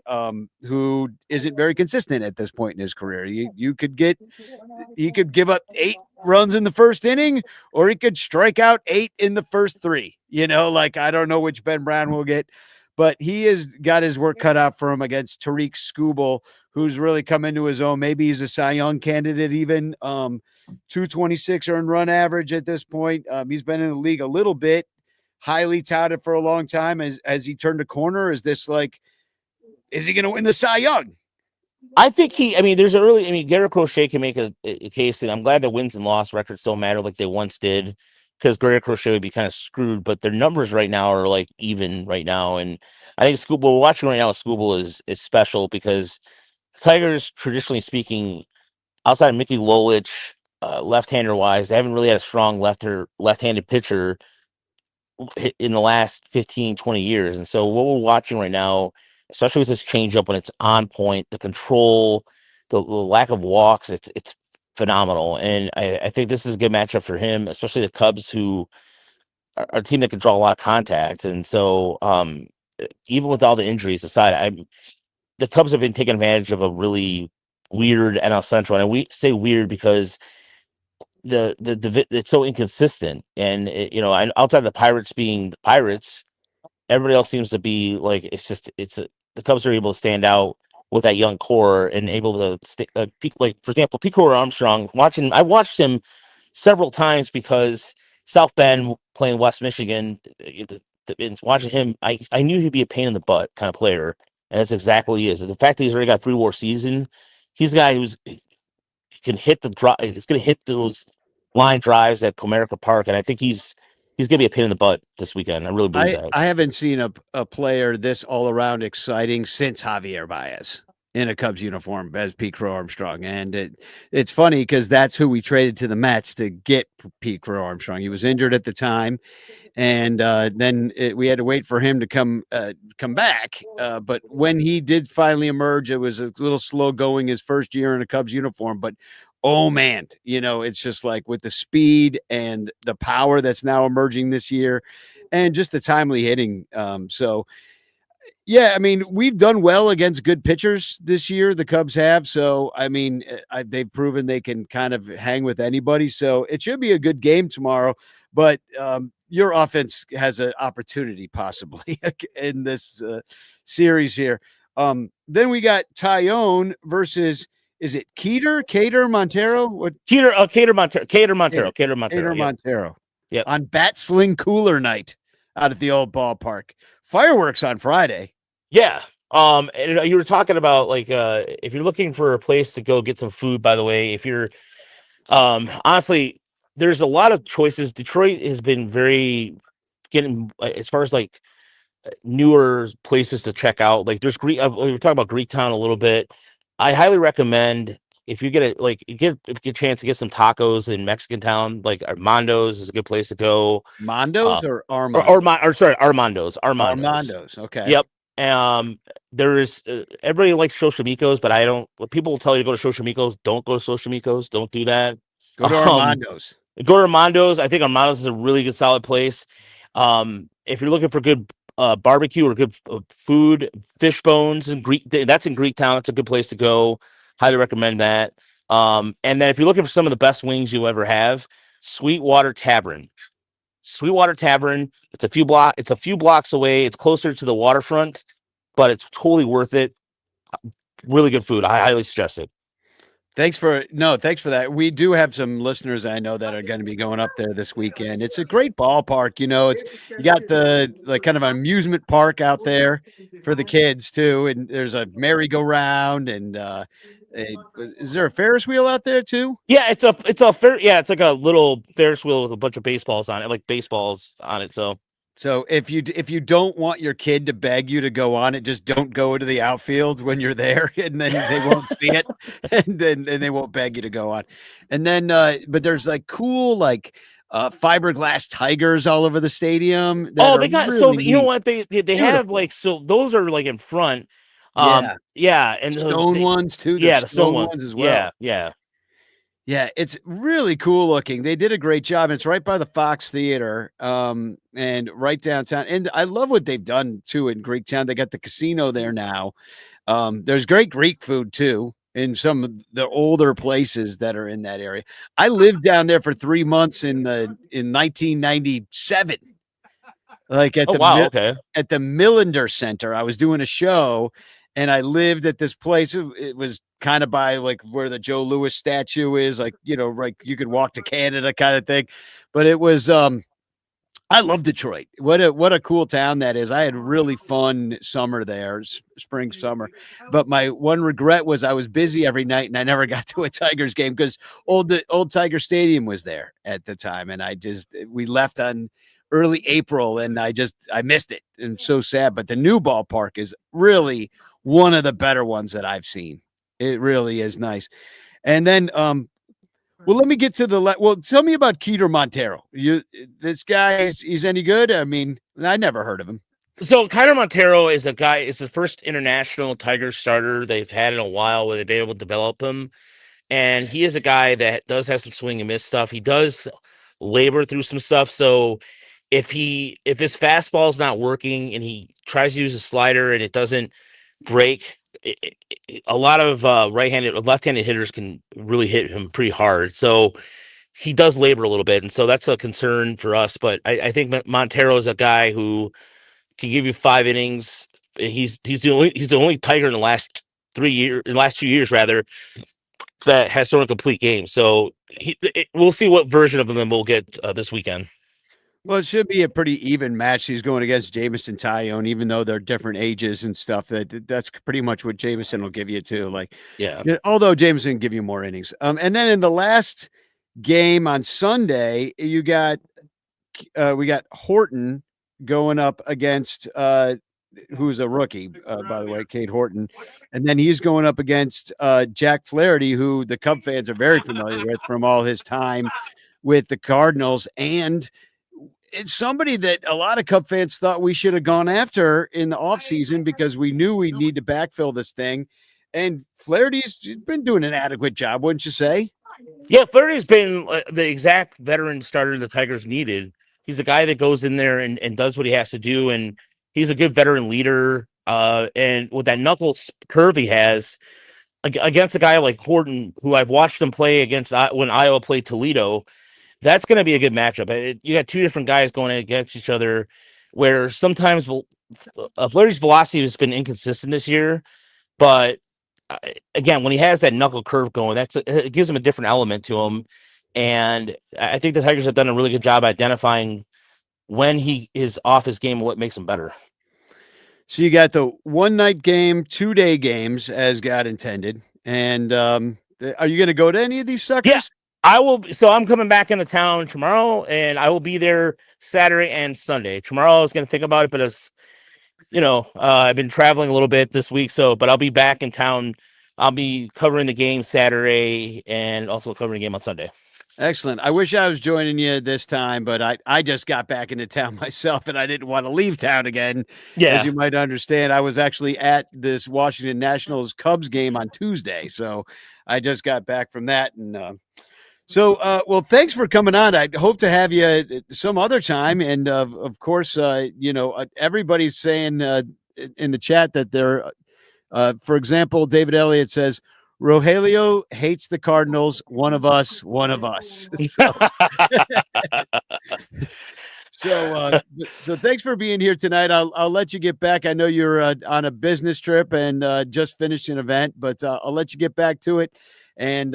who isn't very consistent at this point in his career. He could give up 8 runs in the first inning, or he could strike out 8 in the first 3. I don't know which Ben Brown will get, but he has got his work cut out for him against Tariq Skubal, who's really come into his own. Maybe he's a Cy Young candidate even. 226 earned run average at this point. He's been in the league a little bit, highly touted for a long time. As he turned a corner, is he going to win the Cy Young? I think Garrett Crochet can make a case, and I'm glad the wins and loss records don't matter like they once did, because Garrett Crochet would be kind of screwed, but their numbers right now are like even right now. And I think what we're watching right now with Skubal is special, because Tigers, traditionally speaking, outside of Mickey Lolich, left-hander wise, they haven't really had a strong left-handed pitcher in the last 15, 20 years. And so what we're watching right now, especially with this changeup when it's on point, the control, the lack of walks, it's phenomenal. And I think this is a good matchup for him, especially the Cubs, who are a team that can draw a lot of contact. And so even with all the injuries aside, the Cubs have been taking advantage of a really weird NL Central. And we say weird because it's so inconsistent. And outside of the Pirates being the Pirates, everybody else seems to be like, the Cubs are able to stand out with that young core and able to like, for example, Pete Crow Armstrong. I watched him several times because South Bend playing West Michigan, and watching him, I knew he'd be a pain in the butt kind of player, and that's exactly what he is. And the fact that he's already got 3 war season, he's a guy who's can hit the drop. He's going to hit those line drives at Comerica Park, and I think he's going to be a pain in the butt this weekend. I really believe that. I haven't seen a player this all around exciting since Javier Baez in a Cubs uniform as Pete Crow Armstrong. And it's funny because that's who we traded to the Mets to get Pete Crow Armstrong. He was injured at the time, and then we had to wait for him to come back. But when he did finally emerge, it was a little slow going his first year in a Cubs uniform. But oh man, it's just like with the speed and the power that's now emerging this year, and just the timely hitting. So yeah, I mean, we've done well against good pitchers this year. The Cubs have. So, I mean, they've proven they can kind of hang with anybody. So it should be a good game tomorrow. But your offense has an opportunity possibly in this series here. Then we got Tyone versus, is it Cater Montero? What? Cater Montero. Yeah. On Bat Sling Cooler Night out at the old ballpark. Fireworks on Friday. Yeah. And you were talking about like if you're looking for a place to go get some food, by the way, if you're honestly, there's a lot of choices. Detroit has been very getting as far as like newer places to check out. Like there's we were talking about Greektown a little bit. I highly recommend if you get a chance to get some tacos in Mexican town, like Armando's is a good place to go. Mondo's or Armando's. Armando's. Okay. Yep. There is everybody likes Shoshimiko's, but I don't. People will tell you to go to Shoshimiko's. Don't go to Shoshimiko's. Don't do that. Go to Armando's. Go to Armando's. I think Armando's is a really good, solid place. If you're looking for good barbecue or good food, fish bones and that's in Greektown. That's a good place to go. Highly recommend that. And then if you're looking for some of the best wings you'll ever have, Sweetwater Tavern. Sweetwater Tavern. It's a few blocks away. It's closer to the waterfront, but it's totally worth it. Really good food. I highly suggest it. Thanks for that. We do have some listeners I know that are going to be going up there this weekend. It's a great ballpark. You got the kind of amusement park out there for the kids too. And there's a merry-go-round and is there a Ferris wheel out there too? Yeah, it's like a little Ferris wheel with a bunch of baseballs on it, like baseballs on it. So if you don't want your kid to beg you to go on it, just don't go to the outfield when you're there, and then they won't see it, and then they won't beg you to go on. And then, but there's like cool fiberglass tigers all over the stadium. They got really you know what they have those are like in front. Yeah, and stone ones too. Yeah, the stone ones as well. Yeah, it's really cool looking. They did a great job. It's right by the Fox Theater, and right downtown. And I love what they've done too in Greektown. They got the casino there now. There's great Greek food too in some of the older places that are in that area. I lived down there for 3 months in 1997. Like at at the Millender Center, I was doing a show. And I lived at this place. It was kind of by like where the Joe Louis statue is, like, like you could walk to Canada kind of thing. But it was, I love Detroit. What a cool town that is. I had really fun summer there, spring, summer. But my one regret was I was busy every night and I never got to a Tigers game because the old Tiger Stadium was there at the time. And we left on early April and I missed it. And so sad. But the new ballpark is really one of the better ones that I've seen. It really is nice. And then, let me get to tell me about Keter Montero. This guy, he's any good? I mean, I never heard of him. So Keter Montero is the first international Tigers starter they've had in a while where they've been able to develop him. And he is a guy that does have some swing and miss stuff. He does labor through some stuff. So if his fastball is not working and he tries to use a slider and it doesn't break, a lot of left-handed hitters can really hit him pretty hard. So he does labor a little bit, and so that's a concern for us. But I think Montero is a guy who can give you 5 innings. He's the only Tiger in the last 2 years rather, that has thrown a complete game. So we'll see what version of him we'll get this weekend. Well, it should be a pretty even match. He's going against Jameson Taillon, even though they're different ages and stuff. That's pretty much what Jameson will give you too. Although Jameson can give you more innings. And then in the last game on Sunday, we got Horton going up against who's a rookie, by the way, Cade Horton, and then he's going up against Jack Flaherty, who the Cub fans are very familiar with from all his time with the Cardinals, and it's somebody that a lot of Cub fans thought we should have gone after in the offseason because we knew we'd need to backfill this thing. And Flaherty's been doing an adequate job, wouldn't you say? Yeah, Flaherty's been the exact veteran starter the Tigers needed. He's a guy that goes in there and does what he has to do, and he's a good veteran leader. And with that knuckle curve he has against a guy like Horton, who I've watched him play against when Iowa played Toledo, that's going to be a good matchup. You got 2 different guys going against each other, where sometimes Flaherty's velocity has been inconsistent this year, but again, when he has that knuckle curve going, it gives him a different element to him. And I think the Tigers have done a really good job identifying when he is off his game and what makes him better. So you got the 1-night game, 2-day games as God intended. And are you going to go to any of these suckers? Yeah. I will. So I'm coming back into town tomorrow, and I will be there Saturday and Sunday. Tomorrow I was going to think about it, but I've been traveling a little bit this week, but I'll be back in town I'll be covering the game Saturday and also covering the game on Sunday. Excellent. I wish I was joining you this time, but I just got back into town myself and I didn't want to leave town again. Yeah. As you might understand, I was actually at this Washington Nationals Cubs game on Tuesday. So I just got back from that. And well, thanks for coming on. I hope to have you some other time. And of course, everybody's saying in the chat that they're, for example, David Elliott says, Rogelio hates the Cardinals. One of us. So thanks for being here tonight. I'll let you get back. I know you're on a business trip and just finished an event, but I'll let you get back to it. And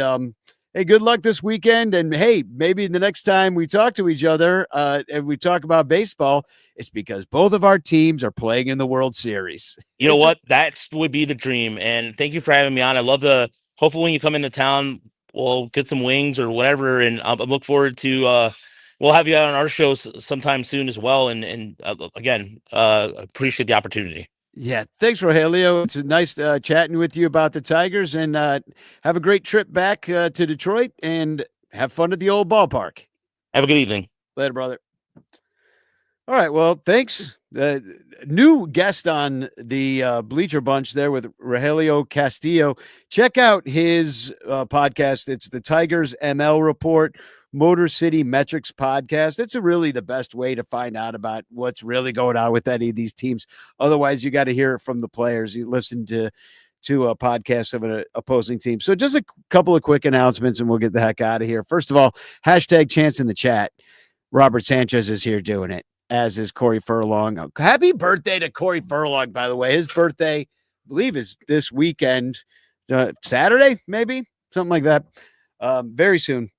hey, good luck this weekend. And hey, maybe the next time we talk to each other and we talk about baseball, it's because both of our teams are playing in the World Series. You know what? That would be the dream. And thank you for having me on. I love hopefully when you come into town, we'll get some wings or whatever. And I look forward to, we'll have you on our show sometime soon as well. And again, appreciate the opportunity. Yeah. Thanks, Rogelio. It's nice chatting with you about the Tigers, and have a great trip back to Detroit and have fun at the old ballpark. Have a good evening. Later, brother. All right. Well, thanks. New guest on the Bleacher Bunch there with Rogelio Castillo. Check out his podcast. It's the Tigers ML Report, Motor City Metrics podcast. It's really the best way to find out about what's really going on with any of these teams. Otherwise, you got to hear it from the players. You listen to a podcast of an opposing team. So just a couple of quick announcements and we'll get the heck out of here. First of all, hashtag chance in the chat. Robert Sanchez is here doing it, as is Corey Furlong. Happy birthday to Corey Furlong, by the way. His birthday, I believe, is this weekend, Saturday, maybe, something like that. Very soon.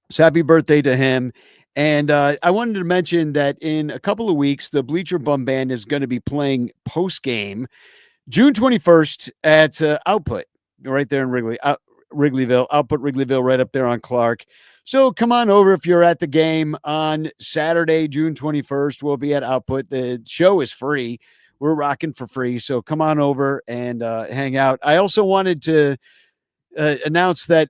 So happy birthday to him. And I wanted to mention that in a couple of weeks, the Bleacher Bum Band is going to be playing Postgame June 21st at Output, right there in Wrigleyville, Output Wrigleyville, right up there on Clark. So come on over if you're at the game on Saturday, June 21st. We'll be at Output. The show is free. We're rocking for free. So come on over and hang out. I also wanted to announce that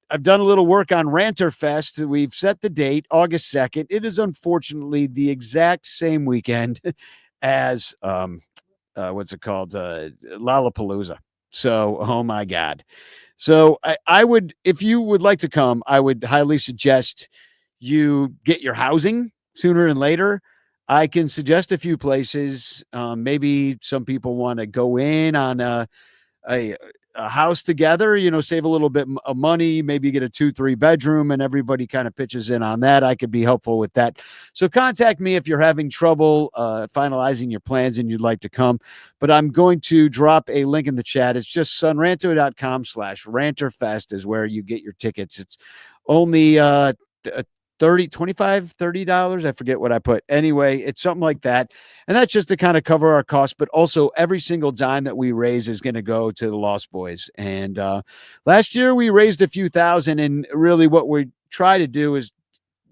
I've done a little work on Ranter Fest. We've set the date, August 2nd. It is unfortunately the exact same weekend as what's it called? Lollapalooza. So, oh my God. So I would, if you would like to come, I would highly suggest you get your housing sooner than later. I can suggest a few places. Maybe some people want to go in on a house together, save a little bit of money, maybe get a 2-3 bedroom and everybody kind of pitches in on that. I could be helpful with that. So contact me if you're having trouble finalizing your plans and you'd like to come, but I'm going to drop a link in the chat. It's just sunranto.com/ranterfest is where you get your tickets. It's only $30. I forget what I put. Anyway, it's something like that. And that's just to kind of cover our costs, but also every single dime that we raise is going to go to the Lost Boys. And last year we raised a few thousand, and really what we try to do is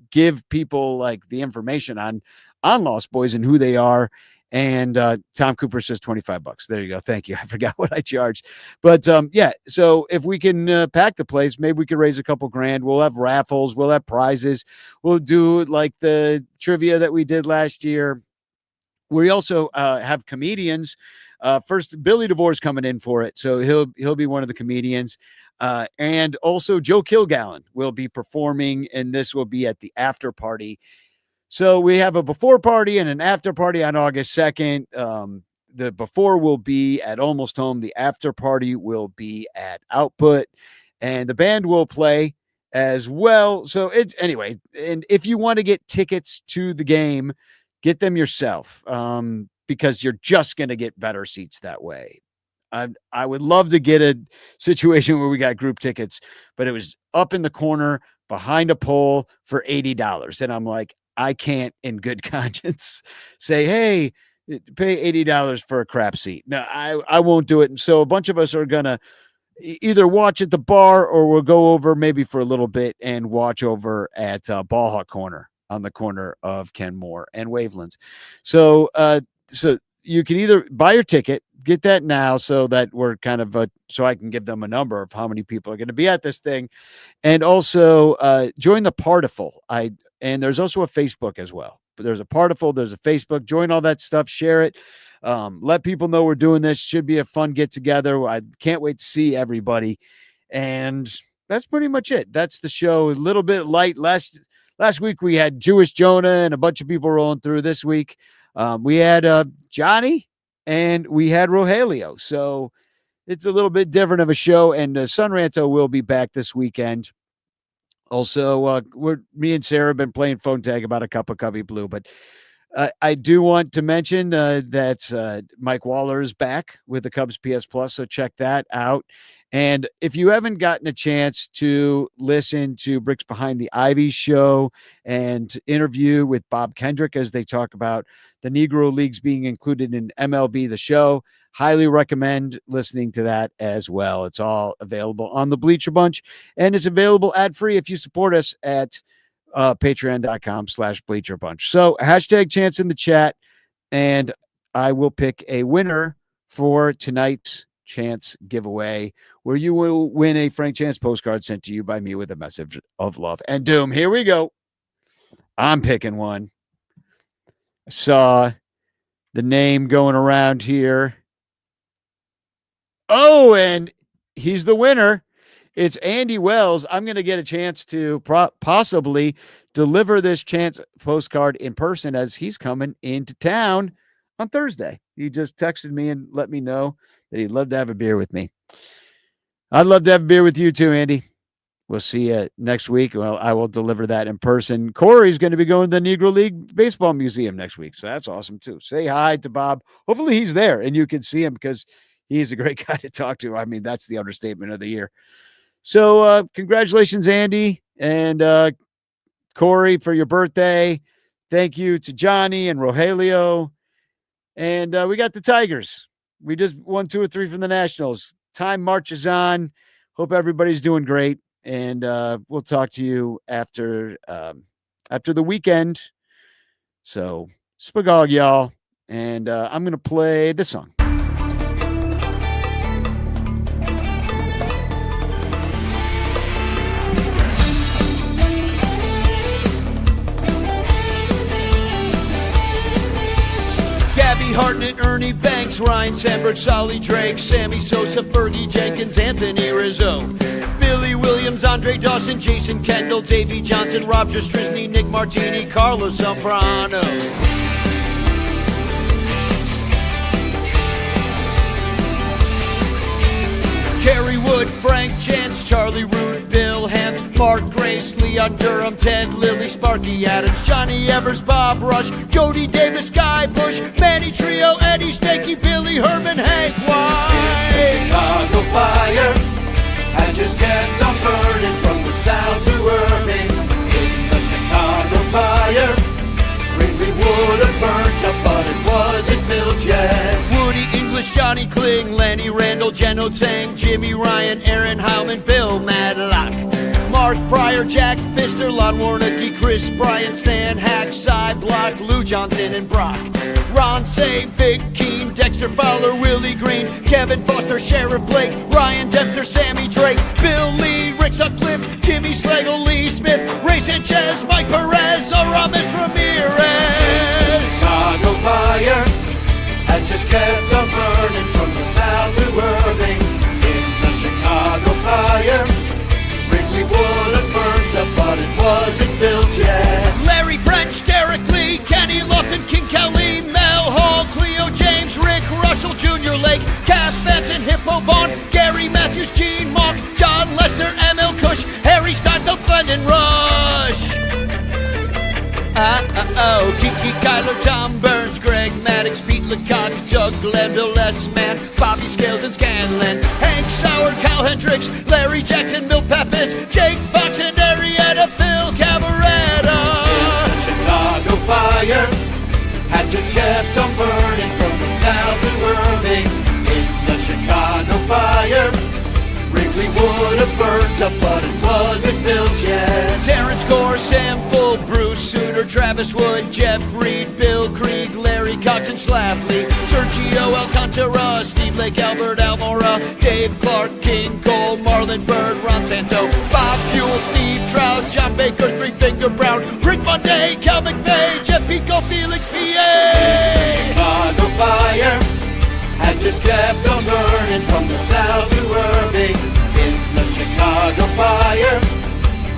give people like the information on Lost Boys and who they are. And Tom Cooper says $25. There you go. Thank you. I forgot what I charged. But yeah, so if we can pack the place, maybe we could raise a couple grand. We'll have raffles. We'll have prizes. We'll do like the trivia that we did last year. We also have comedians. First, Billy DeVore's coming in for it. So he'll be one of the comedians. And also Joe Kilgallen will be performing, and this will be at the after party. So we have a before party and an after party on August 2nd. The before will be at Almost Home. The after party will be at Output, and the band will play as well. So anyway, and if you want to get tickets to the game, get them yourself because you're just going to get better seats that way. I would love to get a situation where we got group tickets, but it was up in the corner behind a pole for $80. And I'm like, I can't in good conscience say, hey, pay $80 for a crap seat. No, I won't do it. And so a bunch of us are going to either watch at the bar or we'll go over maybe for a little bit and watch over at Ball Hawk Corner on the corner of Kenmore and Wavelands. So you can either buy your ticket, get that now so that we're kind of so I can give them a number of how many people are going to be at this thing, and also join the Partiful. And there's also a Facebook as well. But there's a Partiful, there's a Facebook. Join all that stuff, share it. Let people know we're doing this. Should be a fun get together. I can't wait to see everybody. And that's pretty much it. That's the show. A little bit light. Last week we had Jewish Jonah and a bunch of people rolling through. This week we had Johnny and we had Rogelio. So it's a little bit different of a show. And Sun Ranto will be back this weekend. Also, me and Sarah have been playing phone tag about a cup of Cubby Blue, but I do want to mention that Mike Waller is back with the Cubs PS Plus, so check that out. And if you haven't gotten a chance to listen to Bricks Behind the Ivy show and interview with Bob Kendrick as they talk about the Negro Leagues being included in MLB The Show, highly recommend listening to that as well. It's all available on the Bleacher Bunch, and it's available ad-free if you support us at patreon.com/Bleacher Bunch. So hashtag chance in the chat, and I will pick a winner for tonight's chance giveaway, where you will win a Frank Chance postcard sent to you by me with a message of love and doom. Here we go. I'm picking one. I saw the name going around here. Oh, and he's the winner. It's Andy Wells. I'm going to get a chance to possibly deliver this chance postcard in person as he's coming into town on Thursday. He just texted me and let me know that he'd love to have a beer with me. I'd love to have a beer with you too, Andy. We'll see you next week. Well, I will deliver that in person. Corey's going to be going to the Negro League Baseball Museum next week, so that's awesome too. Say hi to Bob. Hopefully he's there and you can see him because he's a great guy to talk to. I mean, that's the understatement of the year. So congratulations, Andy and Corey, for your birthday. Thank you to Johnny and Rogelio. And we got the Tigers. We just won 2 or 3 from the Nationals. Time marches on. Hope everybody's doing great. And we'll talk to you after the weekend. So spagog, y'all. And I'm going to play this song. Gabby Hartnett, Ernie Banks, Ryan Sandberg, Solly Drake, Sammy Sosa, Fergie Jenkins, Anthony Rizzo, Billy Williams, Andre Dawson, Jason Kendall, Davey Johnson, Rob Justrisny, Nick Martini, Carlos Zambrano. Kerry Wood, Frank Chance, Charlie Root, Bill Hance, Mark Grace, Leon Durham, Ted Lilly, Sparky Adams, Johnny Evers, Bob Rush, Jody Davis, Guy Bush, Manny Trio, Eddie Stanky, Billy Herman, Hank White. The Chicago fire had just kept on burning from the South to Irving. In the Chicago fire, Wrigley would have burnt up, but it wasn't built yet. Woody English, Johnny Kling, Lenny Randall, Jen Tang, Jimmy Ryan, Aaron Heilman, Bill Madlock, Mark Pryor, Jack Pfister, Lon Warnicki, Chris Bryan, Stan Hack, Cy Block, Lou Johnson and Brock, Ron Say, Vic Keane, Dexter Fowler, Willie Green, Kevin Foster, Sheriff Blake, Ryan Dempster, Sammy Drake, Bill Lee, Rick Sutcliffe, Jimmy Slagle, Lee Smith, Ray Sanchez, Mike Perez, Aramis Ramirez. Chicago fire had just kept on burning from the South to Irving. In the Chicago fire, Wrigley would have burnt up, but it wasn't built yet. Larry French, Derek Lee, Kenny Lofton, King Kelly, Mel Hall, Cleo James, Rick Russell, Junior Lake, Cap Benson, Hippo Vaughn, Gary Matthews, Gene Mock, John Lester, ML Cush, Harry Steinfeld, Glendon Rush. Kiki Kyler, Tom Burns, Greg Maddox, Pete Lecoq, Doug Glenville, Les Mann, Bobby Scales and Scanlon, Hank Sauer, Cal Hendricks, Larry Jackson, Bill Pappas, Jake Fox and Arietta, Phil Cabaretta. The Chicago fire had just kept on burning from the South to Irving. In the Chicago fire, Wrigley would have burnt up, but it wasn't built yet. Terrence Gore, Sam Full, Hill, Bruce Suter, Travis Wood, Jeff Reed, Bill Krieg, Larry Cox, and Schlafly, Sergio Alcantara, Steve Lake, Albert Almora, Dave Clark, King Cole, Marlon Bird, Ron Santo, Bob Buell, Steve Trout, John Baker, Three Finger Brown, Rick Monday, Cal McVeigh, Jeff Pico, Felix P.A. Chicago fire had just kept on burning from the south to Irving. In the Chicago fire,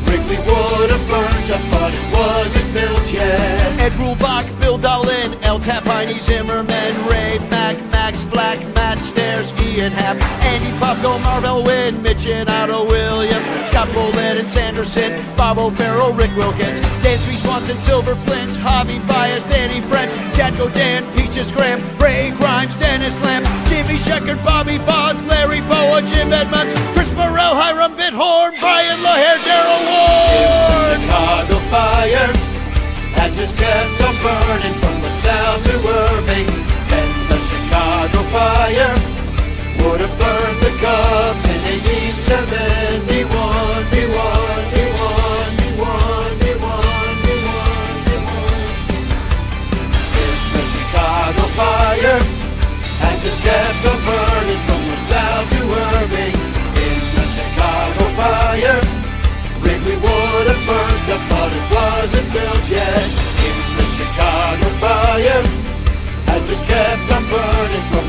Wrigley would have burnt up, but it wasn't built yet. Ed Rulbach, Bill Dolan, El Tapine, Zimmerman, Ray Mack, Max Flack, Matt Stairs, Ian Happ, Andy Popko, Marvell Wynn, Mitch and Otto Williams, Scott Bolett and Sanderson, Bob O'Farrell, Rick Wilkins, Dansby Swanson, Silver Flint, Javi Baez, Danny French, Chad Godin, Peaches Graham, Ray Grimes, Dennis Lamb, Jimmy Sheckard, Bobby Bonds, Larry Boa, Jim Edmonds, Chris Burrell, Hiram Bithorn, Brian LaHare, Daryl Ward. Chicago fire had just kept on burning from the south to Irving. Then the Chicago fire would have burned the Cubs in 1871. If the Chicago fire had just kept on burning from the south to Irving. In the Chicago fire, Wrigley would have burnt up, but it wasn't built yet. In the Chicago fire had just kept on burning from